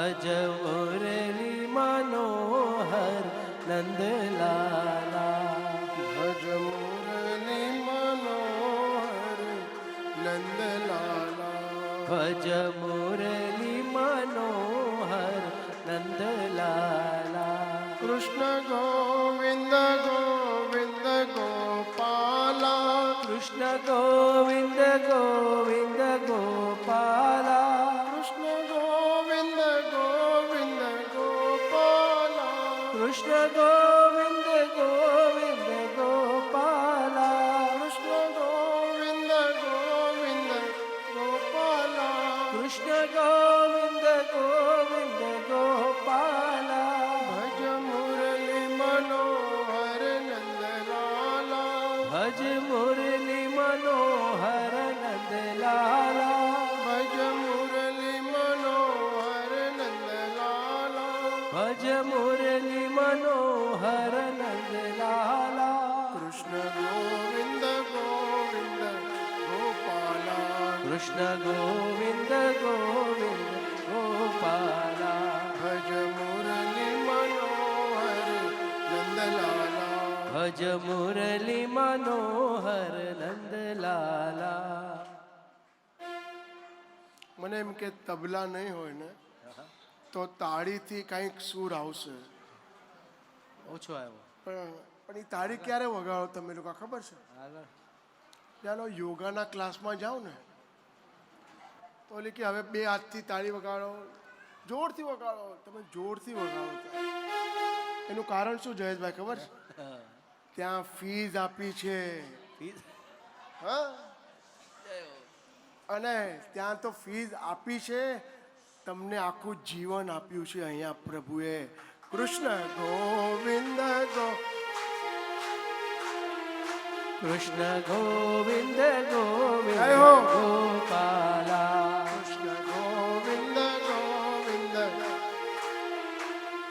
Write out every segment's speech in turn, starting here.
ભજ મુરલી મનોહર નંદલાલા. ભજ મુરલી મનોહર નંદલાલા. ભજ મુરલી મનોહર નંદલાલા. કૃષ્ણ ગોવિંદ ગોવિંદ ગોપાલા. કૃષ્ણ ગોવિંદ ગોવિંદ ગોપાલા. કૃષ્ણ ગોવિંદ ગોવિંદ ગોપાલા. કૃષ્ણ ગોવિંદ ગોવિંદ ગોપાલા. કૃષ્ણ ગોવિંદ ગોવિંદ ગોપાલા. કૃષ્ણ ગોવિંદ ગોવિંદ ગોપાલા. ભજ મુરલી મનોહર નંદલાલા. ભજ મુરલી મનોહર નંદલાલા. ભજ મુરલી મનોહર નંદલાલા. ભજ મુરલી મનોહર નંદલાલા. કૃષ્ણ ગોવિંદ ગોવિંદ ગોપાલા. કૃષ્ણ ગોવિંદ ગોવિંદ ગોપાલા. ભજ મુરલી મનોહર નંદલાલા. ભજ મુરલી મનોહર નંદલાલા. મને એમ કે તબલા નહીં હોય ને તો તાળીથી કંઈક સૂર આવશે, ઓછો આવ્યો. પણ એ તાળી ક્યારે વગાડો તમે લોકો ખબર છે? આગળ ચાલો યોગાના ક્લાસમાં જાઓ ને તો ઓલી કે હવે 2 હાથથી તાળી વગાડો, જોરથી વગાડો. તમે જોરથી વગાડો તો એનું કારણ શું જયેશભાઈ ખબર છે? ત્યાં ફીઝ આપી છે. હા, અને ત્યાં તો ફીઝ આપી છે, તમને આખું જીવન આપ્યું છે અહીંયા પ્રભુએ. કૃષ્ણ ગોવિંદ ગો. કૃષ્ણ ગોવિંદ ગોવિંદ જય હો. ગોપાલા. કૃષ્ણ ગોવિંદ ગોવિંદ.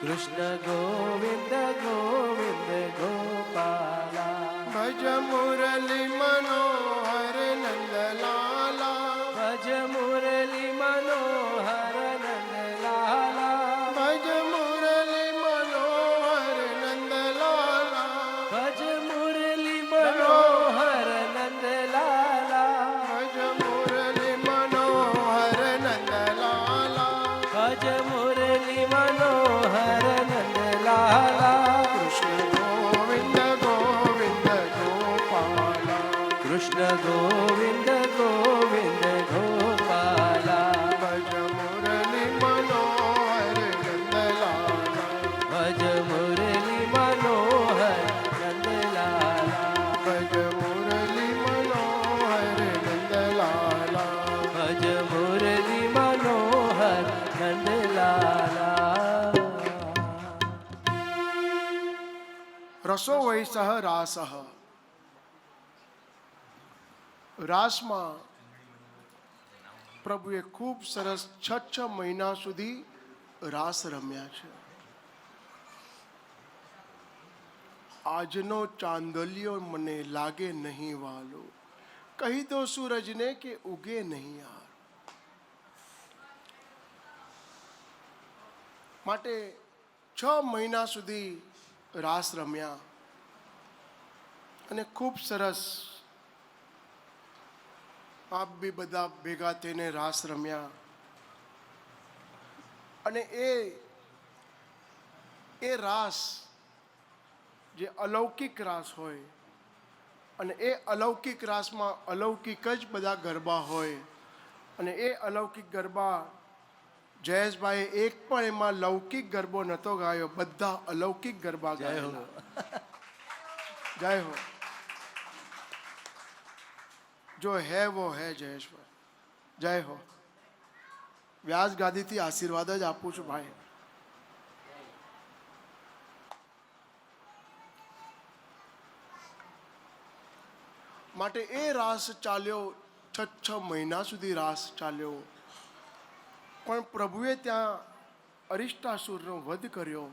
કૃષ્ણ ગોવિંદ ગોવિંદ ગોપાલા. ભજ મુરલી મનોહર નંદલાલા. ભજ મુરલી મનોહર નંદલાલા. ભજ મુરલી મનોહર નંદલાલા. ભજ મુરલી મનોહર નંદલાલા. ભજ મુરલી મનોહર નંદલાલા. ભજ મુરલી મનોહર નંદલાલા. કૃષ્ણ ગોવિંદ ગોવિંદ ગોપાલા. કૃષ્ણ ગોવિંદ ગોવિંદ ગોપાલા. ભજ મુરલી મનોહર નંદલાલા. ભજ મુરલી મનોહર નંદલાલા. ભજ મુરલી મનોહર નંદલાલા. ભજ મુરલી મનોહર નંદલાલા. રસો વૈસહ રાસઃ. રાસમાં પ્રભુએ ખૂબ સરસ 6 મહિના સુધી રાસ રમ્યા છે. આજનો ચાંદલિયો મને લાગે નહીં વાલો, કહી દો સૂરજને કે ઉગે નહીં યાર. માટે 6 મહિના સુધી રાસ રમ્યા અને ખૂબ સરસ આપ બી બધા ભેગા થઈને રાસ રમ્યા. અને એ રાસ જે અલૌકિક રાસ હોય, અને એ અલૌકિક રાસમાં અલૌકિક જ બધા ગરબા હોય, અને એ અલૌકિક ગરબા જયેશભાઈ એક પણ એમાં લૌકિક ગરબો નહોતો ગાયો, બધા અલૌકિક ગરબા ગાયેલા. જય હો. જો હે વો હે જયેશભાઈ. જય હો. વ્યાસ ગાદીથી આશીર્વાદ જ આપું છું ભાઈ. માટે એ રાસ ચાલ્યો, 6 મહિના સુધી રાસ ચાલ્યો. પણ પ્રભુએ ત્યાં અરિષ્ટાસુરનો વધ કર્યો.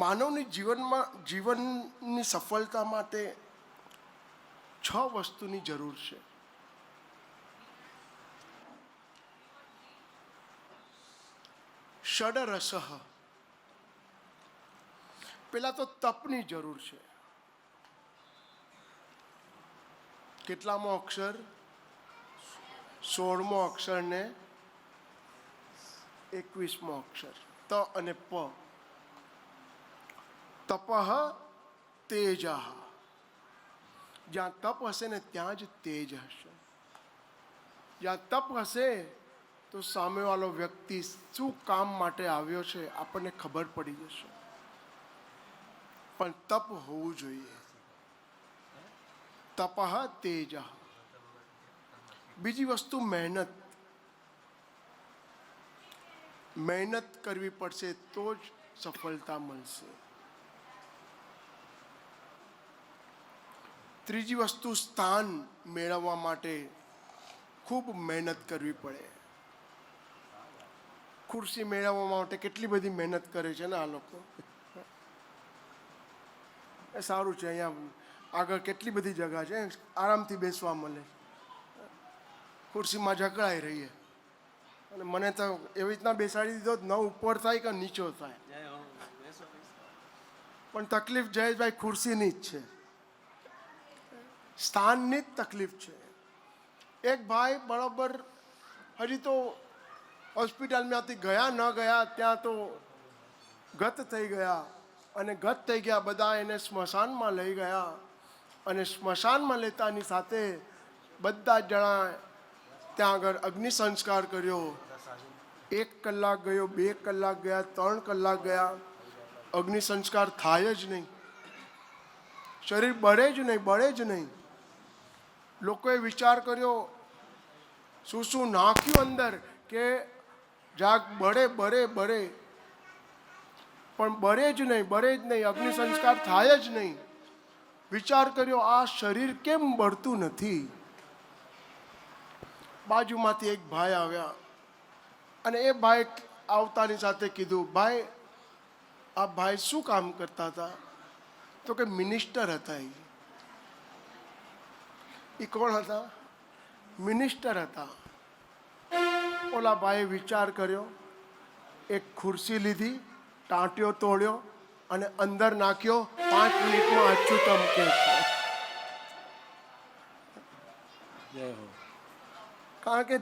માનવની જીવનની સફળતા માટે 6 વસ્તુની જરૂર છે. ષડરસ. પેલા તો તપની જરૂર છે. કેટલામો અક્ષર? 16મો અક્ષર ને 21મો અક્ષર, ત અને પ. તપઃ તેજઃ. જ્યાં તપ હશે ને ત્યાં જ તેજ હશે. જ્યાં તપ હશે તો સામેવાળો વ્યક્તિ શું કામ માટે આવ્યો છે આપણને ખબર પડી જશે. પણ તપ હોવું જોઈએ. તપઃ તેજઃ. બીજી વસ્તુ મહેનત. મહેનત કરવી પડશે તો જ સફળતા મળશે. ત્રીજી વસ્તુ સ્થાન મેળવવા માટે ખૂબ મહેનત કરવી પડે. ખુરશી મેળવવા માટે કેટલી બધી મહેનત કરે છે ને આ લોકો. એ સારું છે, અહીંયા આગળ કેટલી બધી જગા છે, આરામથી બેસવા મળે. ખુરશીમાં જકળાઈ રહીએ. અને મને તો એવી રીતના બેસાડી દીધો ન ઉપર થાય કે નીચો થાય. પણ તકલીફ જયેશભાઈ ખુરશીની જ છે, સ્થાનની જ તકલીફ છે. એક ભાઈ બરાબર હજી તો હોસ્પિટલમાંથી ગયા ન ગયા ત્યાં તો ગત થઈ ગયા. અને ગત થઈ ગયા, બધા એને સ્મશાનમાં લઈ ગયા. અને સ્મશાનમાં લેતાની સાથે બધા જ જણા ત્યાં આગળ અગ્નિ સંસ્કાર કર્યો. 1 કલાક ગયો, 2 કલાક ગયા, 3 કલાક ગયા, અગ્નિ સંસ્કાર થાય જ નહીં. શરીર બળે જ નહીં, બળે જ નહીં. લોકોએ વિચાર કર્યો શું શું નાખ્યું અંદર કે જાગ બળે બળે બળે, પણ બળે જ નહીં, બળે જ નહીં, અગ્નિ સંસ્કાર થાય જ નહીં. વિચાર કર્યો આ શરીર કેમ બળતું નથી. બાજુમાંથી એક ભાઈ આવ્યા અને એ ભાઈ આવતાની સાથે કીધું, ભાઈ આ ભાઈ શું કામ કરતા હતા? તો કે મિનિસ્ટર હતા. એ કોણ હતા? મિનિસ્ટર હતા. ઓલા ભાઈએ વિચાર કર્યો, એક ખુરશી લીધી, ટાંટિયો તોડ્યો અને અંદર નાખ્યો. 5 મિનિટમાં અચ્યુતમ કે કારણ કે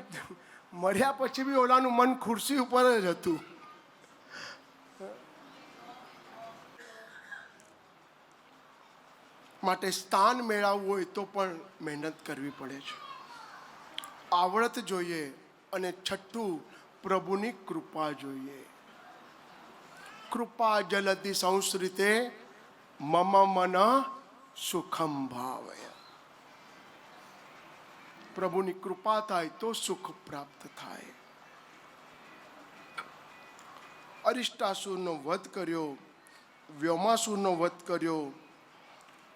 મળ્યા પછી બી ઓલાનું મન ખુરશી ઉપર જ હતું. માટે સ્થાન મેળવવું હોય તો પણ મહેનત કરવી પડે છે, આવડત જોઈએ. અને છઠ્ઠું, પ્રભુની કૃપા જોઈએ. કૃપા જલતિ સંસ્કૃતે મમ મન સુખમ ભાવય. પ્રભુની કૃપા થાય તો સુખ પ્રાપ્ત થાય. અરિષ્ટાસુરનો વધ કર્યો, વ્યોમાસુરનો વધ કર્યો.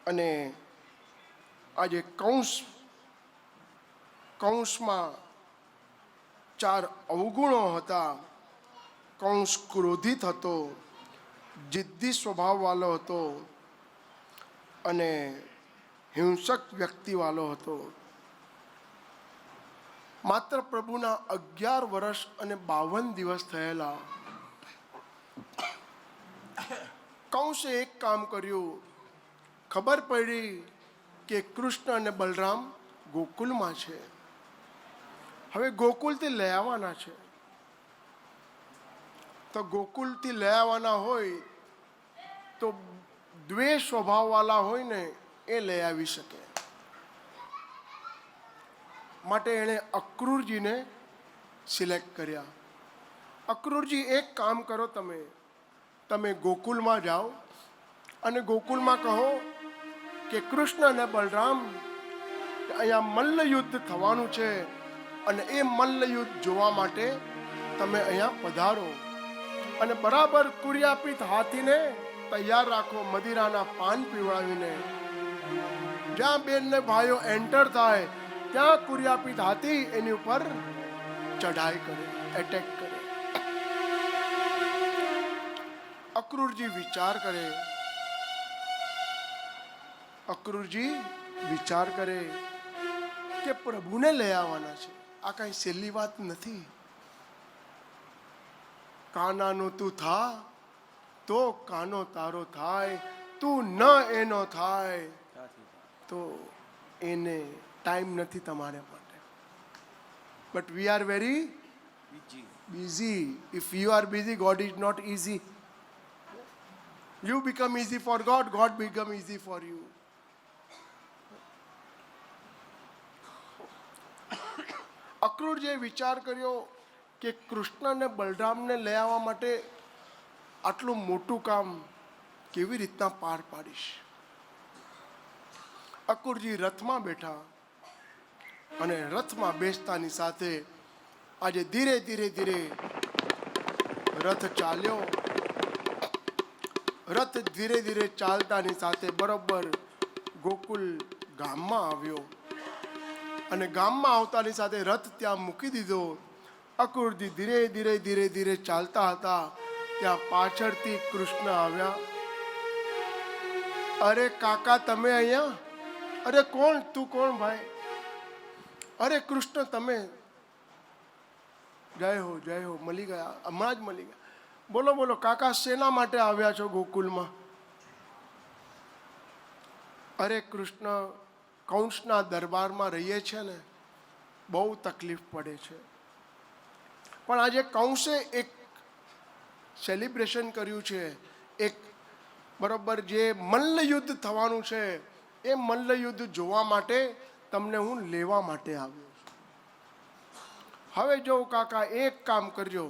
અને આજે કૌંસમાં 4 અવગુણો હતા. કૌંસ ક્રોધિત હતો, જિદ્દી સ્વભાવવાળો હતો અને હિંસક વ્યક્તિવાળો હતો. માત્ર પ્રભુના 11 વર્ષ અને 52 દિવસ થયેલા. કૌંસે એક કામ કર્યું. ખબર પડી કે કૃષ્ણ અને બલરામ ગોકુલમાં છે. હવે ગોકુલથી લઈ આવવાના છે. તો ગોકુલથી લઈ આવવાના હોય તો દ્વેષ સ્વભાવવાળા હોય ને એ લઈ આવી શકે. માટે એણે અક્રૂરજીને સિલેક્ટ કર્યા. અક્રૂરજી, એક કામ કરો, તમે ગોકુલમાં જાઓ અને ગોકુલમાં કહો કે કૃષ્ણ અને બલરામ અહીંયા મલ્લયુદ્ધ થવાનું છે અને એ મલ્લયુદ્ધ જોવા માટે તમે અહીંયા પધારો. અને બરાબર કુર્યાપીત હાથીને તૈયાર રાખો, મદિરાના પાન પીવડાવીને. જ્યાં બેન ને ભાઈઓ એન્ટર થાય ત્યાં કુર્યાપીત હાથી એની ઉપર ચઢાઈ કરે, એટેક કરે. અક્રૂરજી વિચાર કરે કે પ્રભુને લઈ આવવાના છે. આ કઈ સહેલી વાત નથી. કાનાનો તું થા તો કાનો તારો થાય, તું ન એનો થાય તો એને ટાઈમ નથી તમારે માટે. But we are very busy. If you are busy, God is not easy. You become easy for God, God become easy for you. અક્રૂરજીએ વિચાર કર્યો કે કૃષ્ણ અને બલરામને લઈ આવવા માટે આટલું મોટું કામ કેવી રીતના પાર પાડીશ. અક્રૂરજી રથમાં બેઠા અને રથમાં બેસતાની સાથે આજે ધીરે ધીરે ધીરે રથ ચાલ્યો. રથ ધીરે ધીરે ચાલતાની સાથે બરોબર ગોકુલ ગામમાં આવ્યો અને ગામમાં આવતાની સાથે રથ ત્યાં મૂકી દીધો. અક્રૂરજી ધીરે ધીરે ધીરે ધીરે ચાલતા હતા, ત્યાં પાછળથી કૃષ્ણ આવ્યા. અરે કાકા તમે અહીંયા? અરે કોણ તું? કોણ ભાઈ? અરે કૃષ્ણ તમે? જય હો, મળી ગયા, હમણાં જ મળી ગયા. બોલો બોલો કાકા, શેના માટે આવ્યા છો ગોકુલમાં? અરે કૃષ્ણ, કંસના દરબારમાં રહીએ છે ને, બહુ તકલીફ પડે છે. પણ આજે કંસે એક સેલિબ્રેશન કર્યું છે, એક બરોબર જે મલ્લયુદ્ધ થવાનું છે, એ મલ્લયુદ્ધ જોવા માટે તમને હું લેવા માટે આવ્યો. હવે જો કાકા એક કામ કરજો,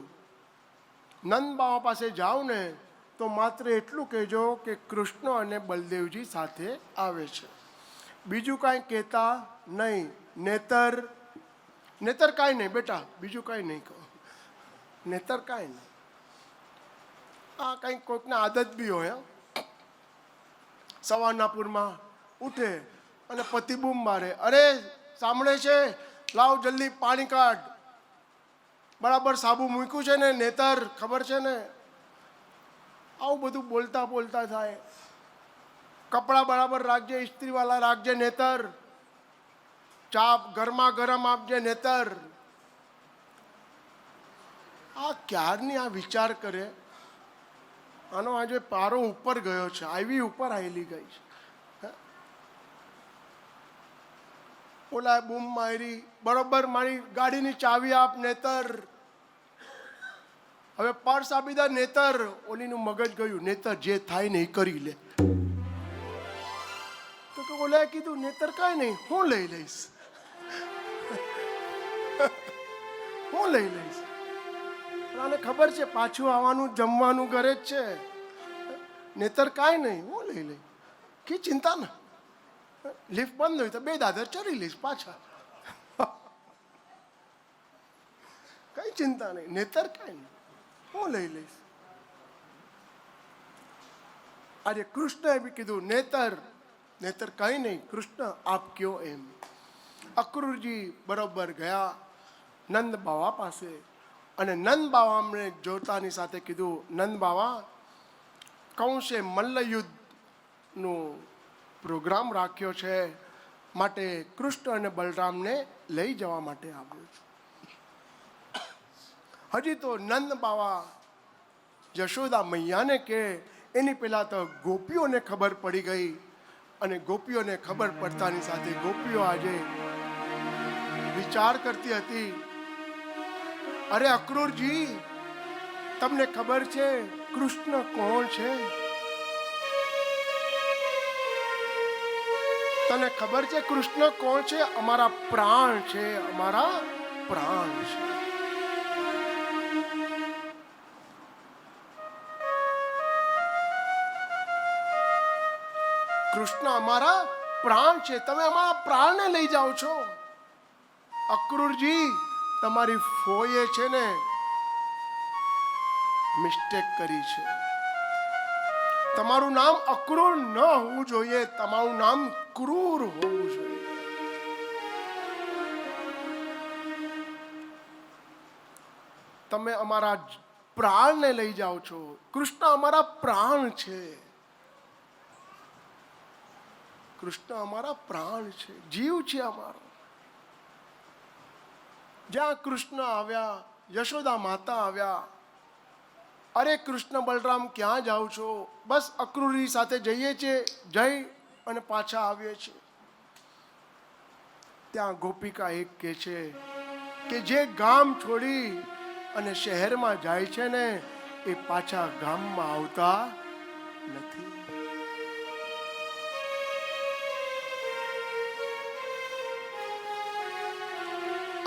નંદ બાવા પાસે જાઓ ને તો માત્ર એટલું કહેજો કે કૃષ્ણ અને બલદેવજી સાથે આવે છે, બીજું કાંઈ કહેતા નહીં. નેતર કાંઈ નહીં બેટા, બીજું કાંઈ નહીં કહો, નેતર કાંઈ નહીં. આ કંઈક કોઈકને આદત બી હોય. સવારના પૂરમાં ઉઠે અને પતિ બૂમ મારે, અરે સાંભળે છે, લાવ જલ્દી પાણી કાઢ, બરાબર સાબુ મૂક્યું છે ને નેતર, ખબર છે ને? આવું બધું બોલતા બોલતા થાય. કપડાં બરાબર રાખજે, ઇસ્ત્રીવાળા રાખજે નેતર, ચા ગરમા ગરમ આપજે નેતર. આ ક્યારની આ વિચાર કરે. આનો આજે પારો ઉપર ગયો છે, આવી ઉપર આવેલી ગઈ છે. ઓલા બૂમ મારી, બરોબર મારી ગાડીની ચાવી આપ નેતર. હવે પર્સ આપી દે નેતર. ઓલીનું મગજ ગયું, નેતર જે થાય ને એ કરી લે. તો કે ઓલાએ કીધું નેતર કાંઈ નહીં, હું લઈ લઈશ, હું લઈ લઈશ. આને ખબર છે પાછું આવવાનું જમવાનું ઘરે જ છે, નેતર કાંઈ નહીં, હું લઈ લઈશ. કે ચિંતા ના, લિફ્ટ બંધ હોય તો 2 દાદર ચડી લઈશ પાછા, કઈ ચિંતા નહીં, નેતર કાંઈ નહીં, હું લઈ લઈશ. આજે કૃષ્ણએ બી કીધું નેતર કાંઈ નહીં, કૃષ્ણ આપ કયો એમ. અક્રૂરજી બરોબર ગયા નંદ બાવા પાસે અને નંદ બાવા અમને જોતાની સાથે કીધું, નંદ બાવા, કંસે મલ્લયુદ્ધનું પ્રોગ્રામ રાખ્યો છે, માટે કૃષ્ણ અને બલરામને લઈ જવા માટે આવ્યો છું. હજી તો નંદ બાવા યશોદા મૈયાને કે એની પહેલાં તો ગોપીઓને ખબર પડી ગઈ અને ગોપીઓને ખબર પડતાની સાથે ગોપીઓ આજે વિચાર કરતી હતી, અરે અક્રૂરજી, તમને ખબર છે કૃષ્ણ કોણ છે? તને ખબર છે કૃષ્ણ કોણ છે? અમારા પ્રાણ છે, અમારા પ્રાણ છે. કૃષ્ણ અમારા પ્રાણ છે, તમે અમારા પ્રાણને લઈ જાઓ છો. અક્રૂરજી, તમારી ફોઈએ છે ને મિસ્ટેક કરી છે. તમારું નામ અક્રૂર ન હોવું જોઈએ, તમારું નામ ક્રૂર હોવું જોઈએ. તમે અમારા પ્રાણને લઈ જાઓ છો. કૃષ્ણ અમારા પ્રાણ છે, કૃષ્ણ અમારા પ્રાણ છે, જીવ છે અમારો. જ્યાં કૃષ્ણ આવ્યા, યશોદા માતા આવ્યા, અરે કૃષ્ણ બલરામ ક્યાં જાઓ છો? બસ અક્રૂરી સાથે જઈએ છીએ, જઈ અને પાછા આવીએ છીએ. ત્યાં ગોપિકા એક કહે છે કે જે ગામ છોડી અને શહેરમાં જાય છે ને એ પાછા ગામમાં આવતા નથી.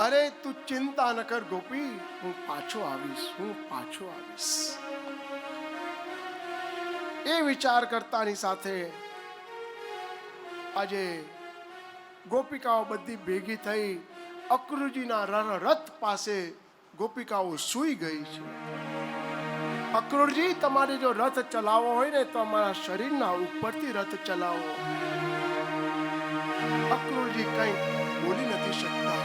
અરે તું ચિંતા ન કર ગોપી, હું પાછો આવીશ, હું પાછો આવીશ. એ વિચાર કરતાની સાથે આજે ગોપિકાઓ બધી ભેગી થઈ અક્રૂરજીના રથ પાસે ગોપિકાઓ સૂઈ ગઈ છે. અક્રૂરજી, તમારે જો રથ ચલાવવો હોય ને તો અમારા શરીરના ઉપરથી રથ ચલાવો. અક્રૂરજી કંઈ બોલી નથી શકતા.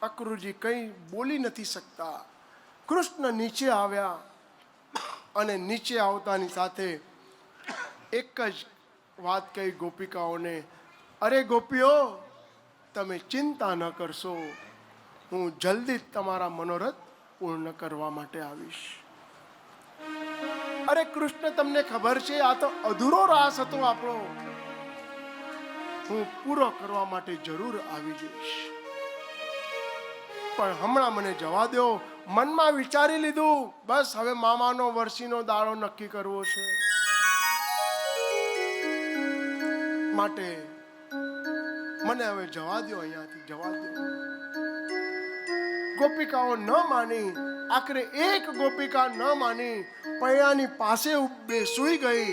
અક્રૂરજી કંઈ બોલી નથી શકતા. કૃષ્ણ નીચે આવ્યા અને નીચે આવતાની સાથે એક જ વાત કહી ગોપિકાઓને, અરે ગોપીઓ, તમે ચિંતા ન કરશો, હું જલ્દી તમારા મનોરથ પૂર્ણ કરવા માટે આવીશ. અરે કૃષ્ણ, તમને ખબર છે આ તો અધૂરો રાસ હતો આપણો, હું પૂરો કરવા માટે જરૂર આવી જઈશ. પણ હમણાં મને જવા દો. મનમાં વિચારી લીધું, બસ હવે મામાનો વર્ષીનો દાડો નક્કી કરવો છે, માટે મને હવે જવા દો, અહીંયાથી જવા દો. ગોપિકાઓ ન માની. આખરે એક ગોપિકા ન માની, પૈયાની પાસે સૂઈ ગઈ.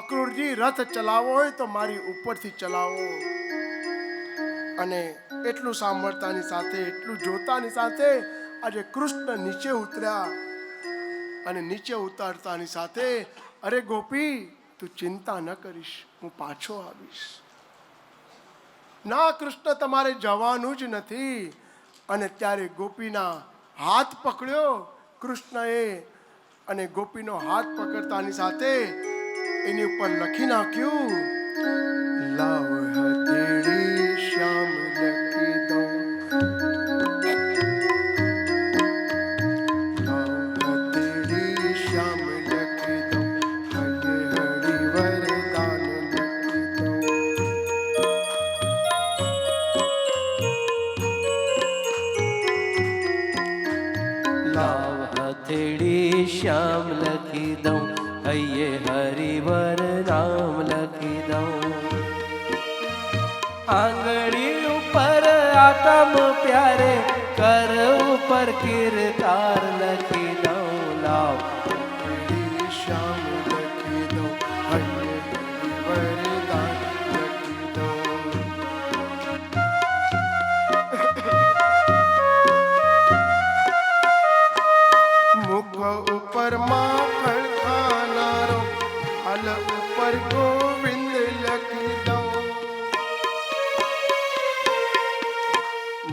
અક્રૂરજી, રથ ચલાવવો હોય તો મારી ઉપરથી ચલાવો. અને એટલું સાંભળતાની સાથે, એટલું જોતાની સાથે આજે કૃષ્ણ નીચે ઉતર્યા. અને નીચે ઉતારતાની સાથે, અરે ગોપી, તું ચિંતા ન કરીશ, હું પાછો આવીશ. ના કૃષ્ણ, તમારે જવાનું જ નથી. અને ત્યારે ગોપીના હાથ પકડ્યો કૃષ્ણએ, અને ગોપીનો હાથ પકડતાની સાથે એની ઉપર લખી નાખ્યું, લાવ હથેળી શ્યામ લખી દઉં, લાવ હથેળી શ્યામ લખી દઉં, હૈયે હરિ વરદાન લખી દઉં. લાવ હથેળી શ્યામ લખી દઉં, હૈયે હરિવર નામ લખી દઉં. આંગળી ઉપર આતમ પ્યારે, કર ઉપર કીર્તાર લખી દઉં. લાવ હથેળી શ્યામ લખી દઉં, હૈયે હરિ વરદાન લખી દઉં. મુખ ઉપર માખણ ખાનારો, હાલ ઉપર ગોવિંદ લખી દઉં.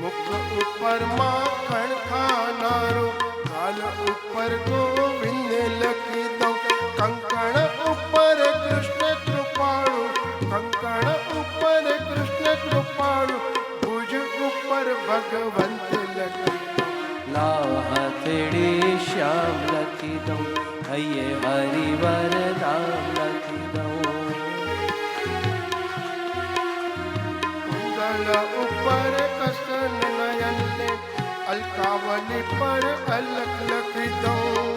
મુખ ઉપર માખણ ખાનારો, હાલ ઉપર ગોવિંદ લખી દઉં. કંકણ ઉપર કૃષ્ણ કૃપાળુ, કંકણ ઉપર કૃષ્ણ કૃપાળુ, ભુજ ઉપર ભગવંત લખી દઉં. લાવ હથેળી શ્યામ લખી દઉં, હૈયે હરિવર નામ લખી દઉં. ગળ ઉપર કૃષ્ણ નયન ને, અલકાવલી પર અલખ લખી દઉં.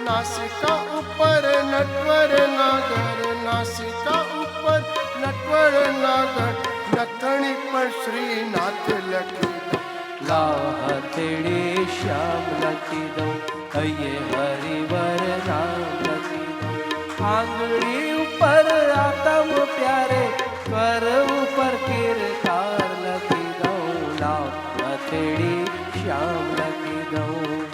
નાસિકા ઉપર નટવર નાગર, નાસિકા ઉપર નટવર નાગર, નથણી પર શ્રીનાથ લખી દઉં. લાવ હથેળી શ્યામ લખી દઉં, હૈયે હરિવર નામ લખી દઉં. આંગળી ઉપર આતમ પ્યારે, કર ઉપર કીર્તાર લખી દઉં. લાવ હથેળી શ્યામ લખી દઉં.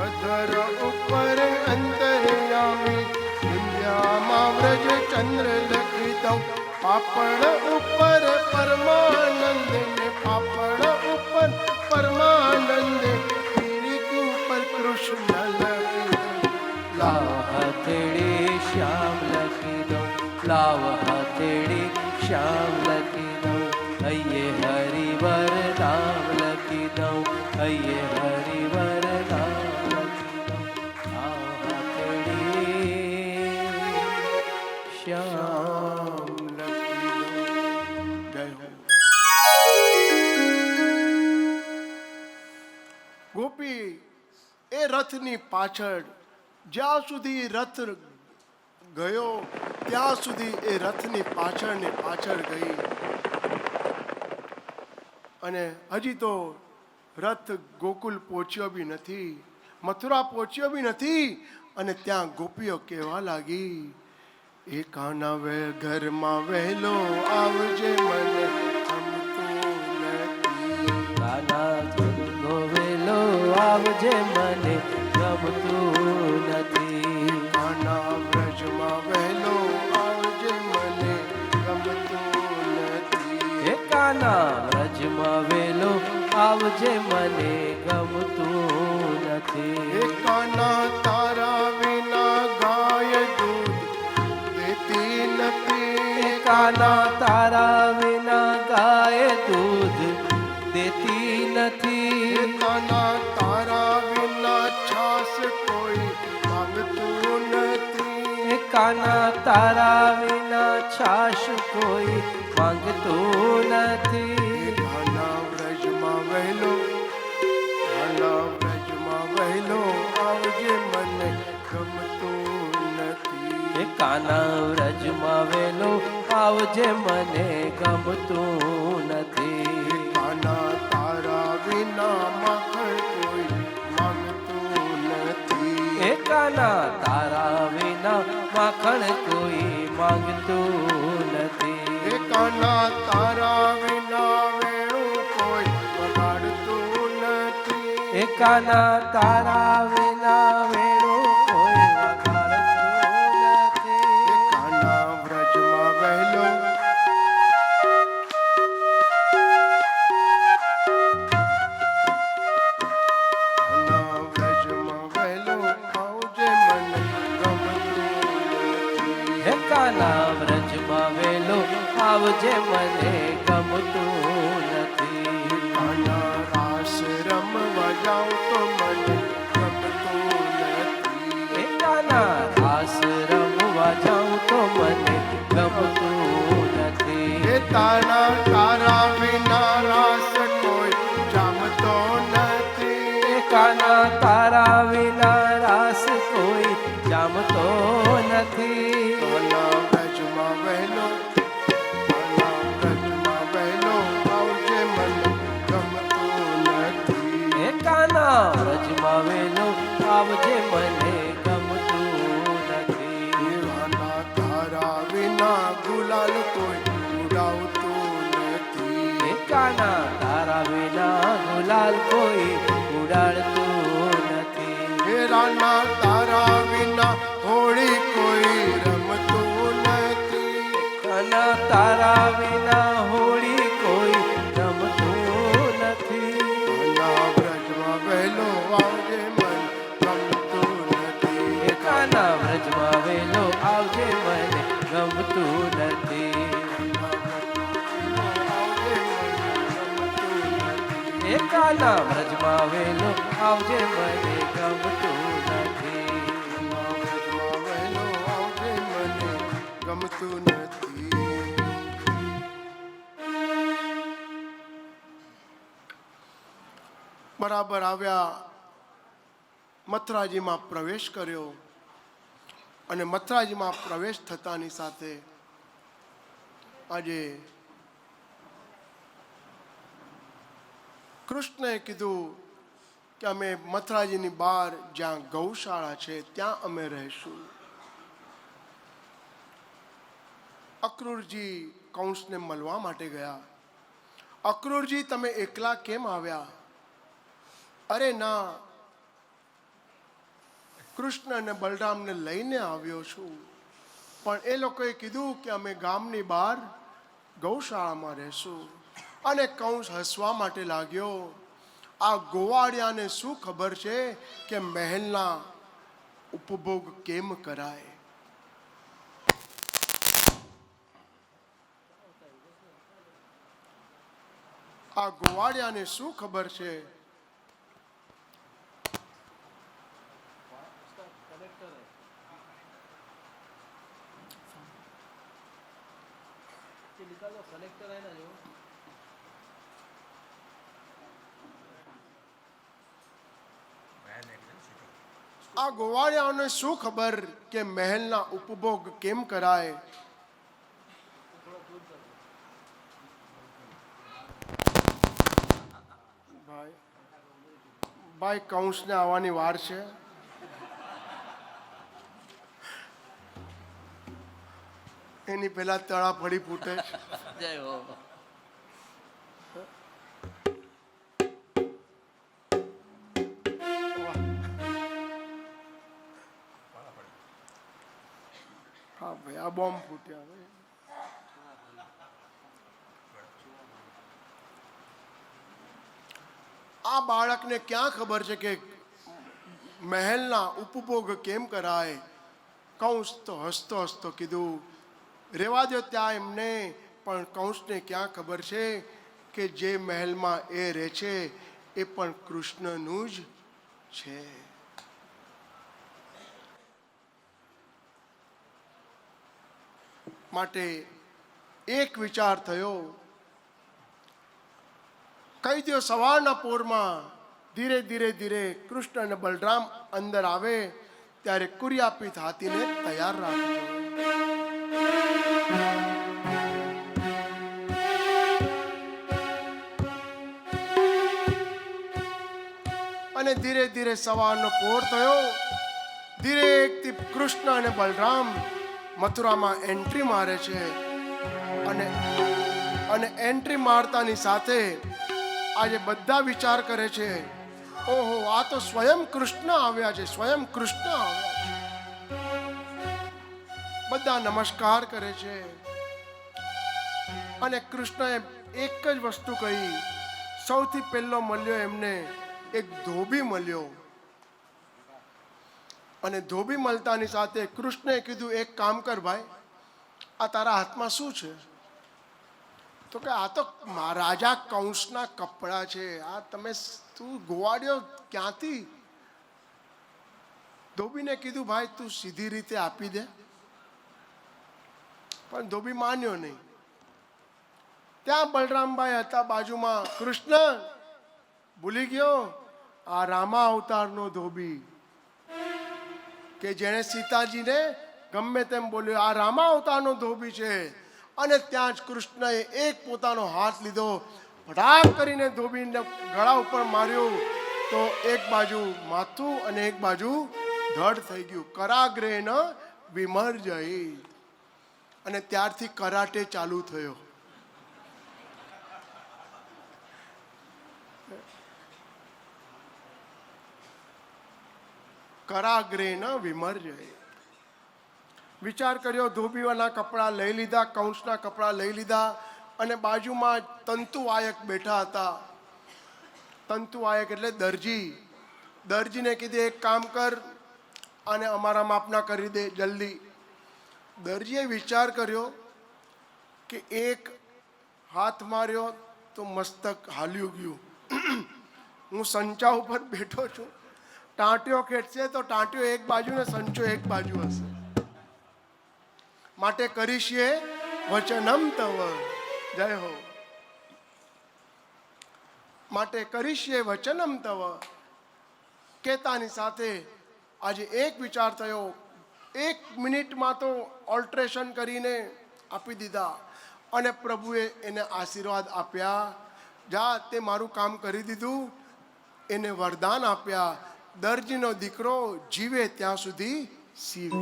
અધર ઉપર અંતર્યામી, વિંધ્યામાં વ્રજ ચંદ્ર લખી દઉં. પાપડ ઉપર પરમાનંદ ને, પાપડ ઉપર પરમાનંદ, કિરીટ ઉપર કૃષ્ણ લખી દઉં. લાવ હથેળી શ્યામ લખી દઉં, લાવ હથેળી શ્યામ લખી દઉં, હૈયે હરિવર નામ લખી દઉં, હૈયે હરિવર નામ લખી દઉં, લાવ હથેળી શ્યામ જય હો. ગોપી એ રથની પાછળ જ્યાં સુધી રથ ગયો ત્યાં સુધી એ રથની પાછળ ને પાછળ ગઈ, અને હજી તો રથ ગોકુલ પહોંચ્યો બી નથી, મથુરા પહોંચ્યો બી નથી, અને ત્યાં ગોપીઓ કહેવા લાગી, એ કાના વે ઘરમાં વહેલો આવજે મને ગમતું નથી. કાના ગોવેલો આવજે મને ગમતું નથી, કાના વ્રજમાં વહેલો આવજે મને ગમતું નથી. હે કાના વ્રજમાં વેલો આવજે મને ગમતું નથી. એ કાના તારા વિના ગાય દૂધ દેતી નથી. કાના તારા વિના ગાય દૂધ દેતી એ નથી. કાના તારા વિના છાસ કોઈ માંગતું નથી. કાના તારા વિના છાશ કોઈ માંગતું નથી. કાના વ્રજમાં વહેલો, કાના વ્રજમાં વહેલો આવજે મને ગમતું નથી. કાના વ્રજમાં વેલો આવજે મને ગમતું નથી. કાના તારા વિના માખણ કોઈ માંગતું નથી. કાના તારા વિના માખણ કોઈ માંગતું નથી. કાના તારા વિના વેણું કોઈ વગાડતું નથી. કાના તારા વિના વેણુ કોઈ વગાડતું નથી. કાના વ્રજમાં વહેલો, કાના વ્રજમાં વહેલો આવજે મને ગમતું નથી. કાના વ્રજમાં વેલો આવજે મને ગમતું નથી. કાના રાસ રમવા જાઉં તો મને ગમતું નથી. કાના રાસ રમવા જાઉં તો મને ગમતું નથી. એ તારા વિના રાસ કોઈ જામતો નથી. કાના તારા વિના રાસ કોઈ જામતો નથી. કાના વ્રજમાં વહેલો, કાના વ્રજમાં વહેલો આવજે મને ગમતું નથી. કાના વ્રજમાં વેલો આવજે મને ગમતું નથી. કાના તારા વિના ગુલાલ કોઈ ઉડાવતું નથી. કાના તારા વિના ગુલાલ કોઈ ઉડાડતું નથી. રાના તારા વિના હોળી કોઈ રમતું નથી. કાના તારા વિના હોળી કોઈ રમતું નથી. કાના વ્રજમાં વહેલો આવજે મને ગમતું નથી. કાના વ્રજમાં વેલો આવજે મને ગમતું નથી. કાના વ્રજમાં વેલો આવજે મને ગમતું નથી. વહેલો આવજે મને ગમતું નથી. બરાબર આવ્યા, મથુરાજીમાં પ્રવેશ કર્યો, અને મથુરાજીમાં પ્રવેશ થતાની સાથે આજે કૃષ્ણએ કીધું કે અમે મથુરાજીની બહાર જ્યાં ગૌશાળા છે ત્યાં અમે રહીશું. અક્રૂરજી કંસને મળવા માટે ગયા. અક્રૂરજી તમે એકલા કેમ આવ્યા? અરે ના, કૃષ્ણ અને બલરામને લઈને આવ્યો છું. પણ એ લોકોએ કીધું કે અમે ગામની બહાર ગૌશાળામાં રહેશું. અને કંસ હસવા માટે લાગ્યો. આ ગોવાળિયાને શું ખબર છે કે મહેલના ઉપભોગ કેમ કરાય? આ ગોવાળિયાને શું ખબર છે? આ ગોવાળિયાઓને શું ખબર કે મહેલના ઉપભોગ કેમ કરાય? ભાઈ ભાઈ કંસને આવવાની વાર છે. એની પેલા તળા ફળી ફૂટે છે. જય હો. હા ભાઈ, આ બોમ્બ ફૂટ્યા ભાઈ. આ બાળકને ક્યાં ખબર છે કે મહેલના ઉપભોગ કેમ કરાય? કંસ તો હસતો હસતો કીધું, રેવા દો ત્યાં એમને. પણ કંસને ક્યાં ખબર છે કે જે મહેલમાં એ રહે છે એ પણ કૃષ્ણનું જ છે. માટે એક વિચાર થયો. કઈ દો સવારના પોરમાં ધીરે ધીરે ધીરે કૃષ્ણ અને બલરામ અંદર આવે ત્યારે કુર્યાપીત હાથીને તૈયાર રાખજો. અને ધીરે ધીરે સવારનો પોર થયો. ધીરેથી કૃષ્ણ અને બલરામ મથુરામાં એન્ટ્રી મારે છે. અને એન્ટ્રી મારતાની સાથે આજે બધા વિચાર કરે છે, ઓહો, આ તો સ્વયં કૃષ્ણ આવ્યા છે, સ્વયં કૃષ્ણ આવ્યા છે. બધા નમસ્કાર કરે છે. અને કૃષ્ણએ એક જ વસ્તુ કહી. સૌથી પહેલો મળ્યો એમને એક ધોબી મળ્યો. અને ધોબી મળતાની સાથે કૃષ્ણએ કીધું, એક કામ કર ભાઈ, આ તારા હાથમાં શું છે? તો કે આ તો રાજા કંસના કપડાં છે. આ તમે તું ગોવાડ્યો ક્યાંથી? ધોબીને કીધું, ભાઈ તું સીધી રીતે આપી દે. પણ ધોબી માન્યો નહીં. ત્યાં બલરામભાઈ હતા બાજુમાં. કૃષ્ણ ભૂલી ગયો? આ રામા અવતારનો ધોબી કે જેણે સીતાજીને ગમે તેમ બોલ્યો, આ રામા અવતારનો ધોબી છે. અને ત્યાં જ કૃષ્ણએ એક પોતાનો હાથ લીધો, ફટાક કરીને ધોબીને ગળા ઉપર માર્યું. તો એક બાજુ માથું અને એક બાજુ ધડ થઈ ગયું. કરાગ્રેન વિમર્જય. અને ત્યારથી કરાટે ચાલુ થયો. કરાગ્રેન વિમર્જય. વિચાર કર્યો, ધોબીવાના કપડાં લઈ લીધા, કંસના કપડાં લઈ લીધા. અને બાજુમાં તંતુવાયક બેઠા હતા. તંતુવાયક એટલે દરજી. દરજીને કીધું, એક કામ કર, અને અમારા માપના કરી દે જલ્દી. દરજીએ વિચાર કર્યો કે એક હાથ માર્યો તો મસ્તક હાલ્યું ગયું. હું સંચા ઉપર બેઠો છું, ટાંટિયો ખેંચશે તો ટાંટિયો એક બાજુ ને સંચો એક બાજુ હશે. માટે કરીશીએ વચનમ તવ. જય હો. માટે કરીશીએ વચનમ તવ કહેતાની સાથે આજે એક વિચાર થયો. 1 મિનિટમાં તો ઓલ્ટરેશન કરીને આપી દીધા. અને પ્રભુએ એને આશીર્વાદ આપ્યા. જા, તે મારું કામ કરી દીધું. એને વરદાન આપ્યા, દરજીનો દીકરો જીવે ત્યાં સુધી સીવે.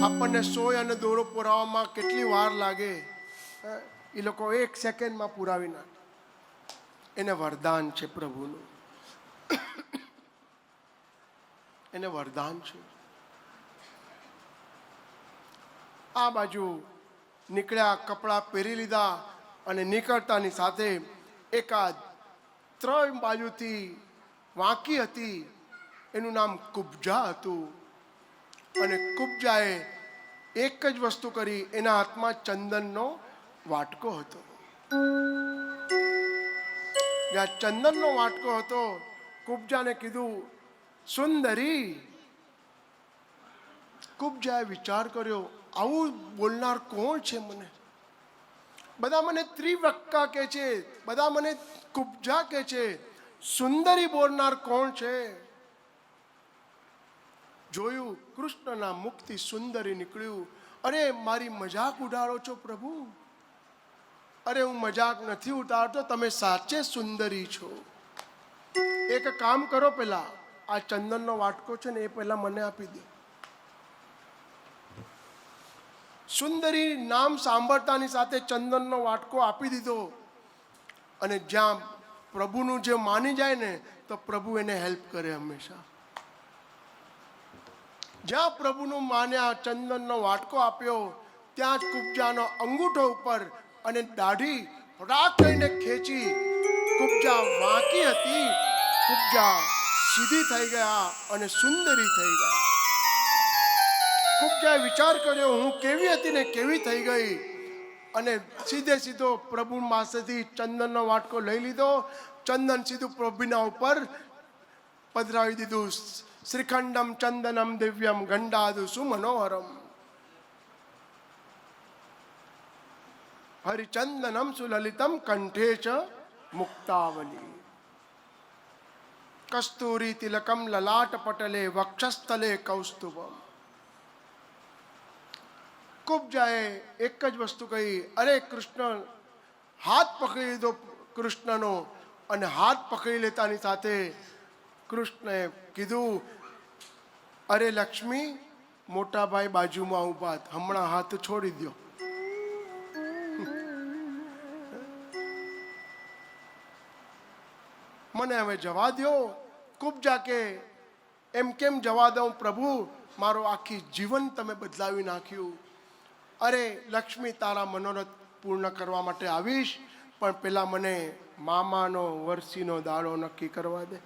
આપણને સોય અને દોરો પુરાવામાં કેટલી વાર લાગે, એ લોકો 1 સેકન્ડમાં પુરાવી નાખે. એને વરદાન છે પ્રભુનું. એને વરદાન છે. આ બાજુ નીકળ્યા, કપડાં પહેરી લીધા. અને નીકળતાની સાથે એકાદ 3 બાજુથી વાંકી હતી, એનું નામ કુબ્જા હતું. અને કુબ્જાએ એક જ વસ્તુ કરી, એના હાથમાં ચંદનનો વાટકો હતો. જ્યાં ચંદનનો વાટકો હતો, કુબ્જાને કીધું, સુંદરી. કુબ્જાએ વિચાર કર્યો, આવું બોલનાર કોણ છે? બધા મને ત્રિવક્કા કહે છે, બધા મને કુબ્જા કહે છે, સુંદરી બોલનાર કોણ છે? જોયું, કૃષ્ણના મુખથી સુંદરી નીકળ્યું. અરે, મારી મજાક ઉડાડો છો પ્રભુ? અરે, હું મજાક નથી ઉડાડતો, તમે સાચે સુંદરી છો. એક કામ કરો, પેલા આ ચંદનનો વાટકો છે ને એ પહેલા મને આપી દો. સુંદરી નામ સાંભળતાની સાથે ચંદનનો વાટકો આપી દીધો. અને જ્યાં પ્રભુનું જે માની જાય ને, તો પ્રભુ એને હેલ્પ કરે હંમેશા. જ્યાં પ્રભુનું માન્યા, ચંદનનો વાટકો આપ્યો, ત્યાં જ કુબ્જાનો અંગૂઠો ઉપર અને દાઢી ફટાક કરીને ખેંચી. કુબ્જા વાંકી હતી, કુબ્જા સીધી થઈ ગયા અને સુંદરી થઈ ગયા. કુબ્જાએ વિચાર કર્યો, હું કેવી હતી ને કેવી થઈ ગઈ. અને સીધે સીધો પ્રભુ પાસેથી ચંદનનો વાટકો લઈ લીધો. ચંદન સીધું પ્રભુના ઉપર પધરાવી દીધું. શ્રીખંડમ ચંદનમ દિવ્યમ ગંડાદુ સુમનોહરમ હરિચંદનમ સુલલિતમ કંઠે ચ મુક્તાવલી કસ્તુરી તિલકમ લલાટ પટલે વક્ષસ્થલે કૌસ્તુભમ. કુબ્જાએ એક જ વસ્તુ કહી, અરે કૃષ્ણ, હાથ પકડી લીધો કૃષ્ણનો. અને હાથ પકડી લેતાની સાથે કૃષ્ણએ કીધું, અરે લક્ષ્મી, મોટા ભાઈ બાજુમાં ઊભા, હમણાં હાથ છોડી દો. મને હવે જવા દો. કુબ્જા કે, એમ કેમ જવા દઉં પ્રભુ? મારો આખી જીવન તમે બદલાવી નાખ્યું. અરે લક્ષ્મી, તારા મનોરથ પૂર્ણ કરવા માટે આવીશ, પણ પેલા મને મામાનો વરસીનો દાડો નક્કી કરવા દે.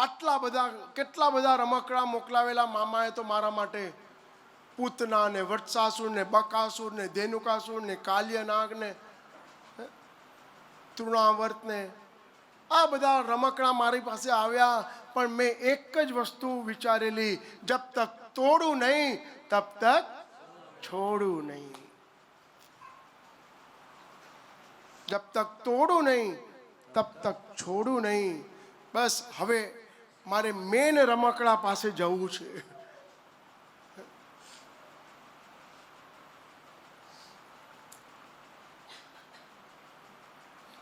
આટલા બધા, કેટલા બધા રમકડા મોકલાવેલા મામાએ તો મારા માટે. પૂતના ને, વત્સાસુર ને, બકાસુર ને, ધેનુકાસુર ને, કાલ્યનાગ ને, તૃણાવર્ત ને, આ બધા રમકડા મારી પાસે આવ્યા. પણ મેં એક જ વસ્તુ વિચારેલી, જબ તક તોડું નહીં તબ તક છોડું નહીં. જબ તક તોડું નહીં તબ તક છોડું નહીં. બસ હવે મારે મેન રમકડા પાસે જવું છે.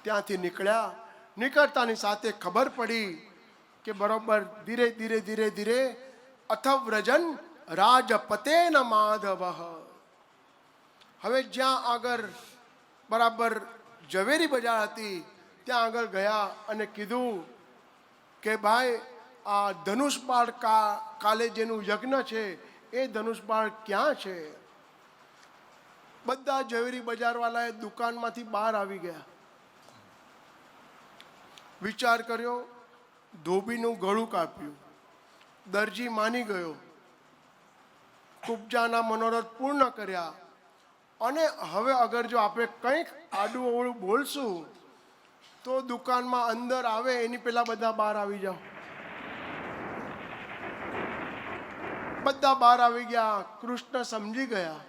ત્યાંથી નીકળ્યા. નીકળતાની સાથે ખબર પડી કે બરોબર ધીરે ધીરે ધીરે ધીરે અથવ્રજન રાજપતેન માધવ. હવે જ્યાં આગળ બરાબર ઝવેરી બજાર હતી, ત્યાં આગળ ગયા અને કીધું કે ભાઈ, આ ધનુષ બાળ કાલે જેનું યજ્ઞ છે, એ ધનુષ બાળ ક્યાં છે? બધા ઝવેરી બજારવાળાએ દુકાનમાંથી બહાર આવી ગયા. વિચાર કર્યો, ધોબીનું ગળું કાપ્યું, દરજી માની ગયો, કુબ્જાના મનોરથ પૂર્ણ કર્યા. અને હવે અગર જો આપણે કંઈક આડું અવળું બોલશું તો દુકાનમાં અંદર આવે એની પહેલા બધા બહાર આવી જાઓ. બધા બહાર આવી ગયા. કૃષ્ણ સમજી ગયા.